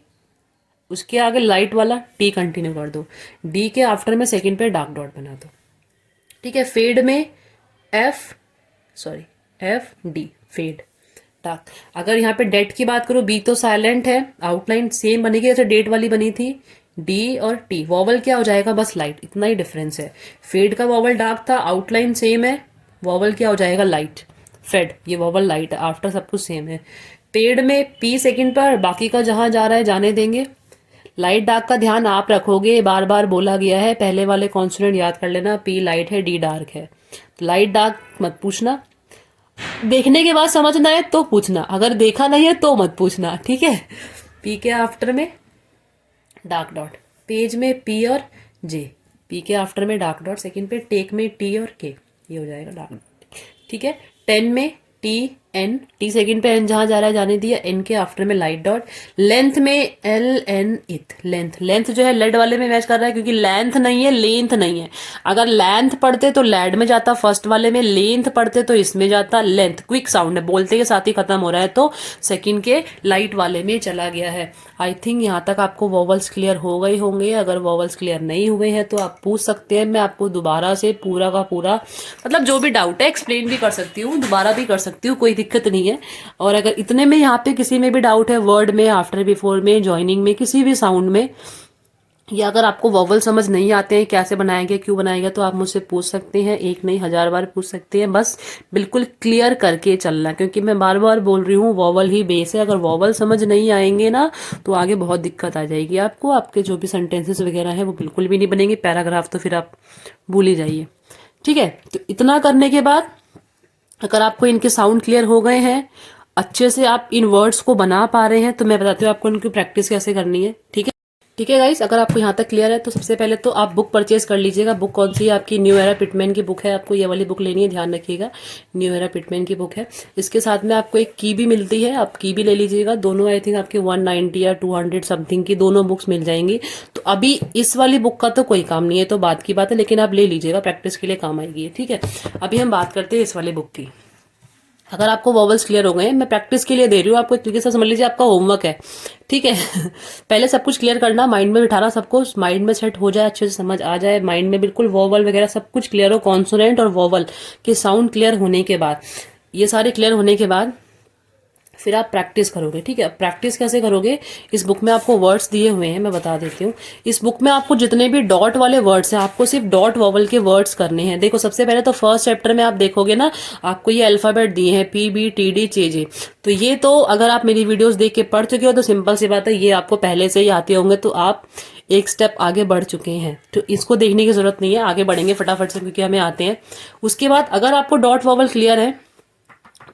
उसके आगे लाइट वाला टी कंटिन्यू कर दो, डी के आफ्टर में सेकंड पे डार्क डॉट बना दो। ठीक है। फेड में एफ डी, फेड डार्क। अगर यहाँ पे डेट की बात करो, बी तो साइलेंट है, आउटलाइन सेम बनेगी जैसे डेट वाली बनी थी। डी और टी, वॉवल क्या हो जाएगा, बस लाइट, इतना ही डिफरेंस है। फेड का वॉवल डार्क था, आउटलाइन सेम है, वॉवल क्या हो जाएगा, लाइट। फेड, ये वॉवल लाइट है, आफ्टर सब कुछ सेम है। पेड में पी सेकंड पर, बाकी का जहां जा रहा है जाने देंगे। लाइट डार्क का ध्यान आप रखोगे, बार बार बोला गया है, पहले वाले कॉन्सोनेंट याद कर लेना, पी लाइट है, डी डार्क है। तो लाइट डार्क मत पूछना, देखने के बाद समझना है तो पूछना, अगर देखा नहीं है तो मत पूछना। ठीक है। पी के आफ्टर में डार्क डॉट, पेज में पी और जे, पी के आफ्टर में डार्क डॉट, सेकंड पे टेक में टी और के, ये हो जाएगा डार्क डॉट। ठीक है। 10 में टी एन, टी सेकंड पे एन जहां जा रहा है जाने दिया, एन के आफ्टर में लाइट डॉट। लेंथ में एल एन इथ, लेंथ, लेंथ जो है लेड वाले में मैच कर रहा है क्योंकि लेंथ नहीं है, लेंथ नहीं है। अगर लेंथ पढ़ते तो लेड में जाता फर्स्ट वाले में, लेंथ पढ़ते तो इसमें जाता लेंथ। क्विक साउंड है, बोलते के साथ ही खत्म हो रहा है, तो सेकंड के लाइट वाले में चला गया है। आई थिंक यहाँ तक आपको वॉवल्स क्लियर हो गए होंगे। अगर वॉवल्स क्लियर नहीं हुए हैं तो आप पूछ सकते हैं, मैं आपको दोबारा से पूरा का पूरा, मतलब जो भी डाउट है एक्सप्लेन भी कर सकती हूँ, दोबारा भी कर सकती हूँ, कोई दिक्कत नहीं है। और अगर इतने में यहाँ पे किसी में भी डाउट है, वर्ड में, आफ्टर बिफोर में, ज्वाइनिंग में, किसी भी साउंड में, या अगर आपको वॉवल समझ नहीं आते हैं कैसे बनाएंगे, क्यों बनाएंगे, तो आप मुझसे पूछ सकते हैं, एक नहीं 1000 बार पूछ सकते हैं। बस बिल्कुल क्लियर करके चलना, क्योंकि मैं बार बार बोल रही हूँ वॉवल ही बेस है। अगर वॉवल समझ नहीं आएंगे ना तो आगे बहुत दिक्कत आ जाएगी आपको, आपके जो भी सेंटेंसेस वगैरह हैं वो बिल्कुल भी नहीं बनेंगे, पैराग्राफ तो फिर आप भूल ही जाइए। ठीक है। तो इतना करने के बाद अगर आपको इनके साउंड क्लियर हो गए हैं, अच्छे से आप इन वर्ड्स को बना पा रहे हैं, तो मैं बताती हूँ आपको इनकी प्रैक्टिस कैसे करनी है। ठीक है। ठीक है गाइस, अगर आपको यहाँ तक क्लियर है तो सबसे पहले तो आप बुक परचेज कर लीजिएगा। बुक कौन सी है आपकी, न्यू एरा पिटमैन की बुक है, आपको ये वाली बुक लेनी है, ध्यान रखिएगा, न्यू एरा पिटमैन की बुक है। इसके साथ में आपको एक की भी मिलती है, आप की भी ले लीजिएगा। दोनों आई थिंक आपके 190 या 200 समथिंग की दोनों बुक्स मिल जाएंगी। तो अभी इस वाली बुक का तो कोई काम नहीं है, तो बात की बात है, लेकिन आप ले लीजिएगा, प्रैक्टिस के लिए काम आएगी। ठीक है। अभी हम बात करते हैं इस वाली बुक की। अगर आपको वॉवल्स क्लियर हो गए, मैं प्रैक्टिस के लिए दे रही हूँ आपको, तरीके से समझ लीजिए आपका होमवर्क है। ठीक है। पहले सब कुछ क्लियर करना, माइंड में बिठाना, सबको माइंड में सेट हो जाए, अच्छे से समझ आ जाए माइंड में, बिल्कुल वॉवल वगैरह सब कुछ क्लियर हो, कॉन्सोनेंट और वॉवल के साउंड क्लियर होने के बाद, ये सारे क्लियर होने के बाद फिर आप प्रैक्टिस करोगे। ठीक है। प्रैक्टिस कैसे करोगे, इस बुक में आपको वर्ड्स दिए हुए हैं, मैं बता देती हूँ। इस बुक में आपको जितने भी डॉट वाले वर्ड्स हैं, आपको सिर्फ डॉट वॉवल के वर्ड्स करने हैं। देखो सबसे पहले तो फर्स्ट चैप्टर में आप देखोगे ना, आपको ये अल्फाबेट दिए हैं, P B T D J J. तो ये तो अगर आप मेरी वीडियोस देख के पढ़ चुके हो तो सिंपल सी बात है, ये आपको पहले से ही आते होंगे, तो आप एक स्टेप आगे बढ़ चुके हैं, तो इसको देखने की जरूरत नहीं है, आगे बढ़ेंगे फटाफट से क्योंकि हमें आते हैं। उसके बाद अगर आपको डॉट वॉवल क्लियर है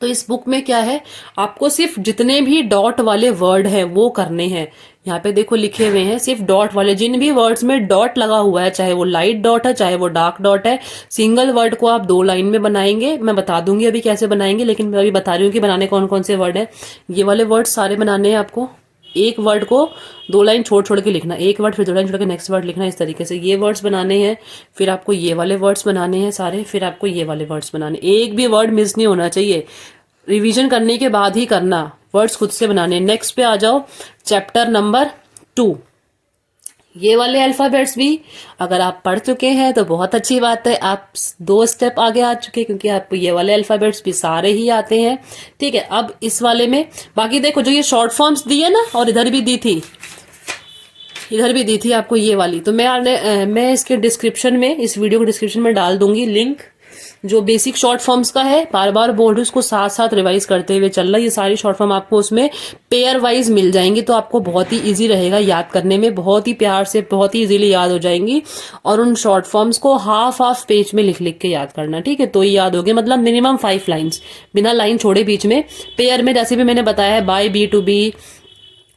तो इस बुक में क्या है, आपको सिर्फ जितने भी डॉट वाले वर्ड हैं वो करने हैं। यहाँ पे देखो लिखे हुए हैं सिर्फ डॉट वाले, जिन भी वर्ड्स में डॉट लगा हुआ है, चाहे वो लाइट डॉट है चाहे वो डार्क डॉट है, सिंगल वर्ड को आप 2 लाइन में बनाएंगे। मैं बता दूंगी अभी कैसे बनाएंगे, लेकिन मैं अभी बता रही हूँ कि बनाने कौन कौन से वर्ड है। ये वाले वर्ड सारे बनाने हैं आपको, एक वर्ड को 2 लाइन छोड़ छोड़ के लिखना, एक वर्ड फिर 2 लाइन छोड़ के नेक्स्ट वर्ड लिखना, इस तरीके से ये वर्ड्स बनाने हैं। फिर आपको ये वाले वर्ड्स बनाने हैं सारे, फिर आपको ये वाले वर्ड्स बनाने, एक भी वर्ड मिस नहीं होना चाहिए। रिवीजन करने के बाद ही करना, वर्ड्स खुद से बनाने। नेक्स्ट पे आ जाओ, चैप्टर नंबर 2। ये वाले अल्फाबेट्स भी अगर आप पढ़ चुके हैं तो बहुत अच्छी बात है, आप 2 स्टेप आगे आ चुके, क्योंकि आपको ये वाले अल्फाबेट्स भी सारे ही आते हैं। ठीक है। अब इस वाले में बाकी देखो, जो ये शॉर्ट फॉर्म्स दी है ना, और इधर भी दी थी, इधर भी दी थी आपको ये वाली, तो मैं इसके डिस्क्रिप्शन में, इस वीडियो के डिस्क्रिप्शन में डाल दूंगी लिंक, जो बेसिक शॉर्ट फॉर्म्स का है, बार बार बोल रही हूँ, उसको साथ साथ रिवाइज करते हुए चलना। ये सारी शॉर्ट फॉर्म आपको उसमें पेयर वाइज मिल जाएंगी, तो आपको बहुत ही ईजी रहेगा याद करने में, बहुत ही प्यार से बहुत ही इजीली याद हो जाएंगी। और उन शॉर्ट फॉर्म्स को हाफ हाफ पेज में लिख लिख के याद करना, ठीक है, तो ये याद होगी। मतलब मिनिमम 5 लाइन्स, बिना लाइन छोड़े बीच में। पेयर में जैसे भी मैंने बताया है, by, B to B,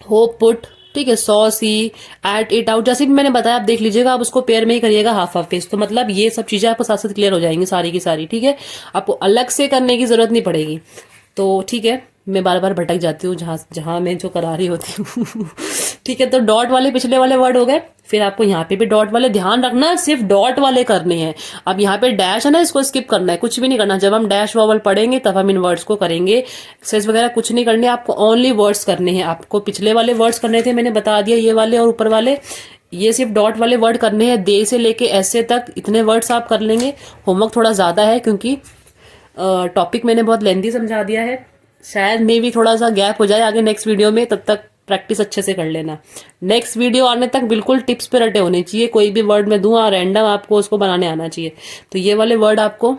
hope, put, ठीक है, saw, see, ate, it, out, जैसे भी मैंने बताया आप देख लीजिएगा, आप उसको पेयर में ही करिएगा हाफ हाफ पेज। तो मतलब ये सब चीजें आपको साथ साथ क्लियर हो जाएंगी सारी की सारी, ठीक है, आपको अलग से करने की जरूरत नहीं पड़ेगी। तो ठीक है, मैं बार बार भटक जाती हूँ जहाँ जहाँ मैं जो करा रही होती हूँ ठीक है, तो डॉट वाले पिछले वाले वर्ड हो गए। फिर आपको यहाँ पे भी डॉट वाले, ध्यान रखना सिर्फ डॉट वाले करने हैं। अब यहाँ पे डैश है ना, इसको स्किप करना है, कुछ भी नहीं करना। जब हम डैश वॉवल पढ़ेंगे तब हम इन वर्ड्स को करेंगे, एक्सरसाइज वगैरह कुछ नहीं करने, आपको ओनली वर्ड्स करने हैं। आपको पिछले वाले वर्ड्स करने थे, मैंने बता दिया, ये वाले और ऊपर वाले। ये सिर्फ डॉट वाले वर्ड करने हैं, दे से लेके ऐसे तक, इतने वर्ड्स आप कर लेंगे। होमवर्क थोड़ा ज्यादा है क्योंकि टॉपिक मैंने बहुत लेंथी समझा दिया है, शायद मे भी थोड़ा सा गैप हो जाए आगे नेक्स्ट वीडियो में, तब तक प्रैक्टिस अच्छे से कर लेना। नेक्स्ट वीडियो आने तक बिल्कुल टिप्स पे रटे होने चाहिए, कोई भी वर्ड मैं दूंगा रैंडम, आपको उसको बनाने आना चाहिए। तो ये वाले वर्ड आपको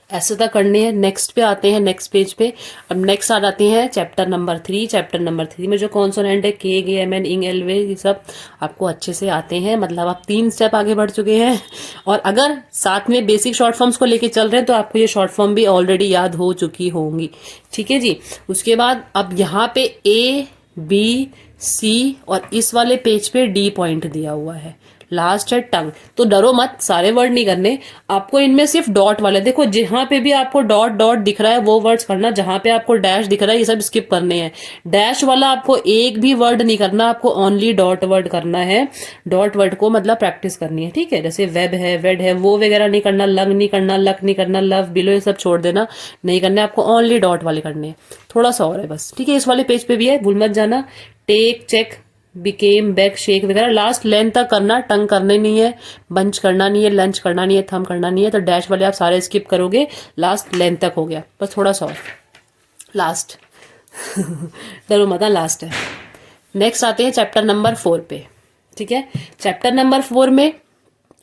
ऐसे तक करने हैं। नेक्स्ट पे आते हैं, नेक्स्ट पेज पे। अब नेक्स्ट आ जाते हैं चैप्टर नंबर 3। चैप्टर नंबर 3 में जो कॉन्सोनेंट है, के, गे, एम, एन, इंग, एल, वे, ये सब आपको अच्छे से आते हैं। मतलब आप 3 स्टेप आगे बढ़ चुके हैं। और अगर साथ में बेसिक शॉर्ट फॉर्म्स को लेके चल रहे हैं तो आपको ये शॉर्ट फॉर्म भी ऑलरेडी याद हो चुकी होंगी, ठीक है जी। उसके बाद अब यहाँ पे ए, बी, सी और इस वाले पेज पे डी पॉइंट दिया हुआ है, लास्ट है टंग। तो डरो मत, सारे वर्ड नहीं करने आपको, इनमें सिर्फ डॉट वाले, देखो जहां पे भी आपको डॉट डॉट दिख रहा है वो वर्ड्स करना, जहां पे आपको डैश दिख रहा है ये सब स्किप करने हैं। डैश वाला आपको एक भी वर्ड नहीं करना, आपको ओनली डॉट वर्ड करना है। डॉट वर्ड को मतलब प्रैक्टिस करनी है, ठीक है। जैसे वेब है, वेड है, वो वगैरह नहीं करना, लंग नहीं करना, लक नहीं करना, लव, बिलो, ये सब छोड़ देना, नहीं करना, आपको ओनली डॉट वाले करने हैं। थोड़ा सा और है बस, ठीक है। इस वाले पेज पे भी है, भूल मत जाना। Take, check, became, back, shake वगैरह लास्ट लेंथ तक करना, टंग करना नहीं है, बंच करना नहीं है, लंच करना नहीं है, थम करना नहीं है। तो डैश वाले आप सारे स्किप करोगे, लास्ट लेंथ तक हो गया, बस थोड़ा सा और लास्ट डरो मत, लास्ट है। नेक्स्ट आते हैं चैप्टर नंबर 4 पे, ठीक है। चैप्टर नंबर 4 में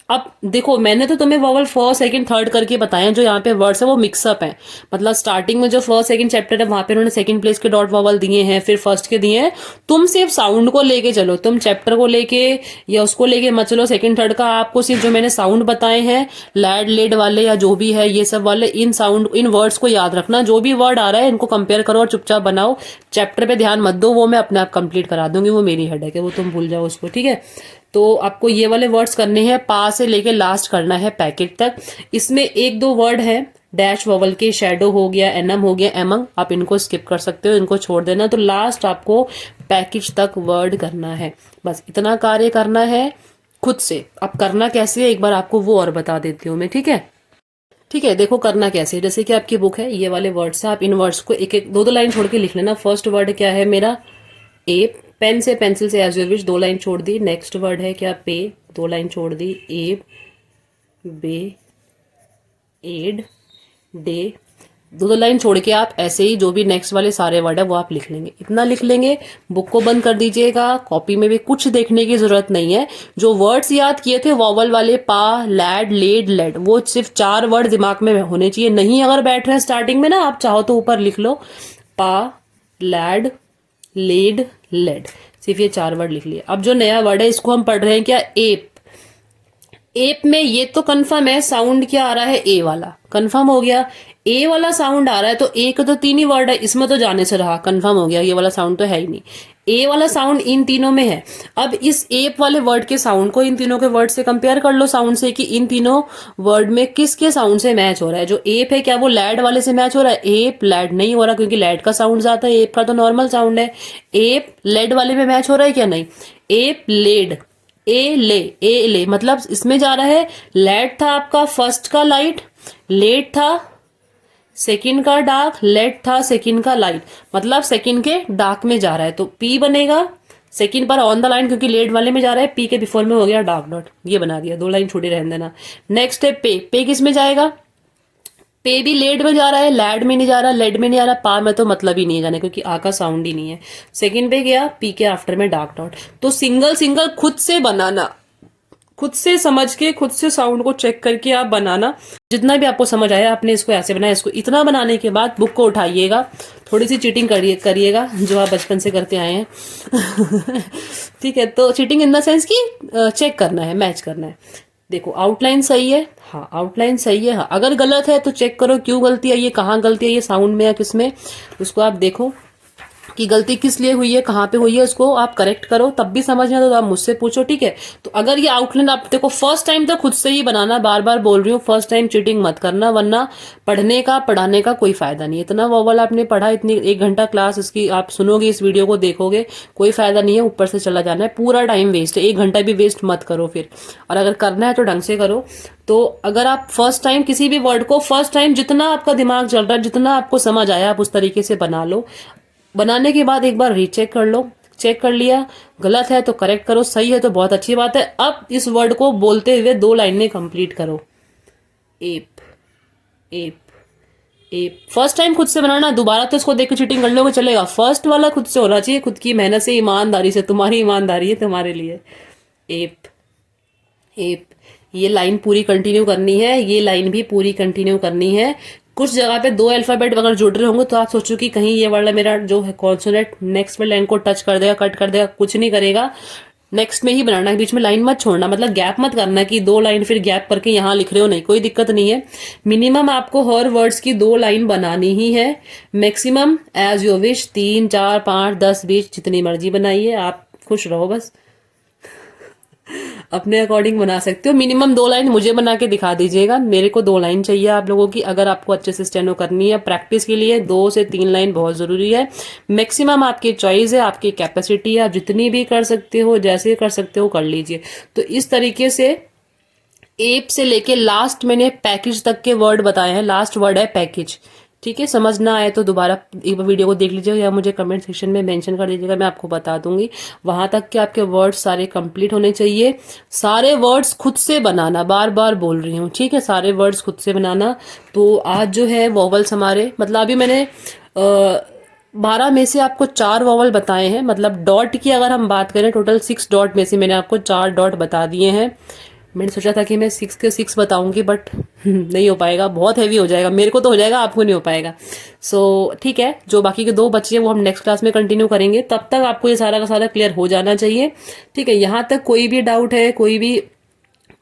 अब देखो, मैंने तो तुम्हें वॉवल फर्स्ट, सेकंड, थर्ड करके बताया, जो यहाँ पे वर्ड्स है वो मिक्सअप है। मतलब स्टार्टिंग में जो फर्स्ट सेकंड चैप्टर है वहां पे उन्होंने सेकंड प्लेस के डॉट वॉवल दिए हैं, फिर फर्स्ट के दिए हैं। तुम सिर्फ साउंड को लेके चलो, तुम चैप्टर को लेके या उसको लेके मत चलो सेकंड थर्ड का। आपको सिर्फ जो मैंने साउंड बताए हैं, लैड, लेड वाले या जो भी है ये सब वाले, इन साउंड, इन वर्ड्स को याद रखना। जो भी वर्ड आ रहा है इनको कंपेयर करो और चुपचाप बनाओ। चैप्टर पे ध्यान मत दो, वो मैं अपने आप कंप्लीट करा दूंगी, वो मेरी हेडेक है, वो तुम भूल जाओ उसको, ठीक है। तो आपको ये वाले वर्ड्स करने हैं, पा से लेके लास्ट करना है पैकेट तक। इसमें एक दो वर्ड है डैश वॉवल के, शैडो हो गया, एनम हो गया, एमंग, आप इनको स्किप कर सकते हो, इनको छोड़ देना। तो लास्ट आपको पैकेज तक वर्ड करना है, बस इतना कार्य करना है खुद से। अब करना कैसे है एक बार आपको वो और बता देती हूँ मैं, ठीक है। ठीक है, देखो करना कैसे है। जैसे कि आपकी बुक है, ये वाले वर्ड्स है, आप इन वर्ड्स को एक एक दो दो लाइन छोड़ के लिख लेना। फर्स्ट वर्ड क्या है मेरा, एप, पेन से पेंसिल से एज यू विश, 2 लाइन छोड़ दी। नेक्स्ट वर्ड है क्या, पे, 2 लाइन छोड़ दी। एब, बे, एड, डे, 2 लाइन छोड़ के आप ऐसे ही जो भी नेक्स्ट वाले सारे वर्ड है वो आप लिख लेंगे। इतना लिख लेंगे, बुक को बंद कर दीजिएगा, कॉपी में भी कुछ देखने की जरूरत नहीं है। जो वर्ड्स याद किए थे वॉवल वाले, पा, लैड, लेड, लेड, वो सिर्फ 4 वर्ड दिमाग में होने चाहिए। नहीं अगर बैठ रहे हैं स्टार्टिंग में ना, आप चाहो तो ऊपर लिख लो, पा, लैड, लेड, लेड, सिर्फ ये 4 वर्ड लिख लिए। अब जो नया वर्ड है इसको हम पढ़ रहे हैं क्या, एप। एप में ये तो कंफर्म है साउंड क्या आ रहा है, ए वाला, कंफर्म हो गया। ए वाला साउंड आ रहा है तो ए का तो 3 ही वर्ड है, इसमें तो जाने से रहा, कंफर्म हो गया, ये वाला साउंड तो है ही नहीं। ए वाला साउंड इन तीनों में है। अब इस एप वाले वर्ड के साउंड को इन तीनों के वर्ड से कंपेयर कर लो साउंड से, कि इन तीनों वर्ड में किसके साउंड से मैच हो रहा है। जो एप है क्या वो लैड वाले से मैच हो रहा है, एप लैड नहीं हो रहा, क्योंकि लैड का साउंड ज्यादा है, एप का तो नॉर्मल साउंड है। एप लेड वाले में मैच हो रहा है क्या, नहीं। एप लेड, ए ले, ए ले, मतलब इसमें जा रहा है, लैड था आपका फर्स्ट का लाइट, लेड था सेकंड का डार्क, लेड था सेकंड का लाइट, मतलब सेकंड के डार्क में जा रहा है, तो पी बनेगा सेकंड पर ऑन द लाइन, क्योंकि लेड वाले में जा रहा है, पी के बिफोर में हो गया डार्क डॉट, ये बना दिया, 2 लाइन छोटी रहने देना। नेक्स्ट है पे, पे किस में जाएगा, पे भी लेड में जा रहा है, लैड में नहीं जा रहा, लेड में नहीं आ रहा, पा में तो मतलब ही नहीं है जाने, क्योंकि आ का साउंड ही नहीं है। सेकंड पे गया, पी के आफ्टर में डार्क डॉट। तो सिंगल सिंगल खुद से बनाना, खुद से समझ के, खुद से साउंड को चेक करके आप बनाना। जितना भी आपको समझ आया, आपने इसको ऐसे बनाया, इसको इतना बनाने के बाद बुक को उठाइएगा, थोड़ी सी चीटिंग करिएगा जो आप बचपन से करते आए हैं। ठीक है, तो चीटिंग इन द सेंस कि चेक करना है, मैच करना है। देखो आउटलाइन सही है, हाँ आउटलाइन सही है, हाँ अगर गलत है तो चेक करो क्यों गलती है, ये कहाँ गलती है, ये साउंड में या किस में, उसको आप देखो कि गलती किस लिए हुई है, कहाँ पे हुई है, उसको आप करेक्ट करो। तब भी समझ नहीं आता तो आप मुझसे पूछो, ठीक है। तो अगर ये आउटलाइन आप देखो, फर्स्ट टाइम तो खुद से ही बनाना, बार बार बोल रही हूँ, फर्स्ट टाइम चीटिंग मत करना, वरना पढ़ाने का कोई फायदा नहीं है। इतना वोवल आपने पढ़ा, इतनी 1 घंटा क्लास इसकी आप सुनोगे, इस वीडियो को देखोगे, कोई फायदा नहीं है, ऊपर से चला जाना है, पूरा टाइम वेस्ट है। 1 घंटा भी वेस्ट मत करो फिर, और अगर करना है तो ढंग से करो। तो अगर आप फर्स्ट टाइम किसी भी वर्ड को, फर्स्ट टाइम जितना आपका दिमाग चल रहा है, जितना आपको समझ आया, आप उस तरीके से बना लो। बनाने के बाद एक बार रीचेक कर लो, चेक कर लिया, गलत है तो करेक्ट करो, सही है तो बहुत अच्छी बात है। अब इस वर्ड को बोलते हुए 2 लाइन में कंप्लीट करो। App, app, app. First time खुद से बनाना, दोबारा तो इसको देख के चीटिंग कर लोगे चलेगा, फर्स्ट वाला खुद से होना चाहिए, खुद की मेहनत से, ईमानदारी से, तुम्हारी ईमानदारी है तुम्हारे लिए। App, app. ये लाइन पूरी कंटिन्यू करनी है, ये लाइन भी पूरी कंटिन्यू करनी है। कुछ जगह पे 2 अल्फाबेट अगर जुड़ रहे होंगे तो आप सोचो कि कहीं ये वाला मेरा जो है कॉन्सोनेंट नेक्स्ट में लाइन को टच कर देगा, कट कर देगा, कुछ नहीं करेगा। नेक्स्ट में ही बनाना है, बीच में लाइन मत छोड़ना, मतलब गैप मत करना कि 2 लाइन फिर गैप करके यहाँ लिख रहे हो, नहीं, कोई दिक्कत नहीं है। मिनिमम आपको हर वर्ड्स की 2 लाइन बनानी ही है, मैक्सिमम एज योर विश 3, 4, 5, 10, 20 जितनी मर्जी बनाइए, आप खुश रहो बस। अपने अकॉर्डिंग बना सकते हो। मिनिमम 2 लाइन मुझे बना के दिखा दीजिएगा, मेरे को 2 लाइन चाहिए आप लोगों की। अगर आपको अच्छे से स्टेनो करनी है प्रैक्टिस के लिए, 2 से 3 लाइन बहुत जरूरी है। मैक्सिमम आपकी चॉइस है, आपकी कैपेसिटी है, आप जितनी भी कर सकते हो, जैसे कर सकते हो कर लीजिए। तो इस तरीके से एप से लेके लास्ट मैंने पैकेज तक के वर्ड बताए हैं, लास्ट वर्ड है पैकेज। ठीक है, समझ ना आए तो दोबारा एक बार वीडियो को देख लीजिएगा या मुझे कमेंट सेक्शन में मेंशन कर दीजिएगा, मैं आपको बता दूंगी। वहां तक के आपके वर्ड्स सारे कंप्लीट होने चाहिए। सारे वर्ड्स खुद से बनाना, बार बार बोल रही हूँ, ठीक है, सारे वर्ड्स खुद से बनाना। तो आज जो है वॉवल्स हमारे, मतलब अभी मैंने 12 में से आपको 4 वॉवल बताए हैं, मतलब डॉट की अगर हम बात करें, टोटल 6 डॉट में से मैंने आपको 4 डॉट बता दिए हैं। मैंने सोचा था कि मैं 6 के 6 बताऊंगी, बट नहीं हो पाएगा, बहुत हैवी हो जाएगा, मेरे को तो हो जाएगा, आपको नहीं हो पाएगा। सो ठीक है, जो बाकी के 2 बचे हैं वो हम नेक्स्ट क्लास में कंटिन्यू करेंगे, तब तक आपको ये सारा का सारा क्लियर हो जाना चाहिए। ठीक है, यहाँ तक कोई भी डाउट है, कोई भी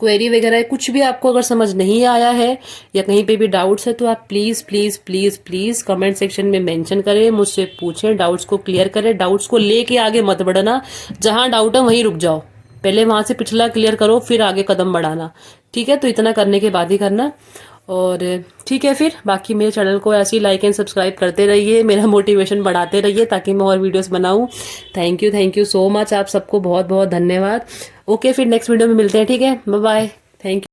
क्वेरी वगैरह है, कुछ भी आपको अगर समझ नहीं आया है या कहीं पे भी डाउट्स है, तो आप please please please please comment section में मेंशन करें, मुझसे पूछें, डाउट्स को क्लियर करें। डाउट्स को लेके आगे मत बढ़ना, जहां डाउट है वहीं रुक जाओ, पहले वहां से पिछला क्लियर करो फिर आगे कदम बढ़ाना। ठीक है, तो इतना करने के बाद ही करना। और ठीक है, फिर बाकी मेरे चैनल को ऐसे ही लाइक एंड सब्सक्राइब करते रहिए, मेरा मोटिवेशन बढ़ाते रहिए ताकि मैं और वीडियोस बनाऊं। थैंक यू सो मच, आप सबको बहुत बहुत धन्यवाद। ओके, फिर नेक्स्ट वीडियो में मिलते हैं, ठीक है, बाय बाय, थैंक यू।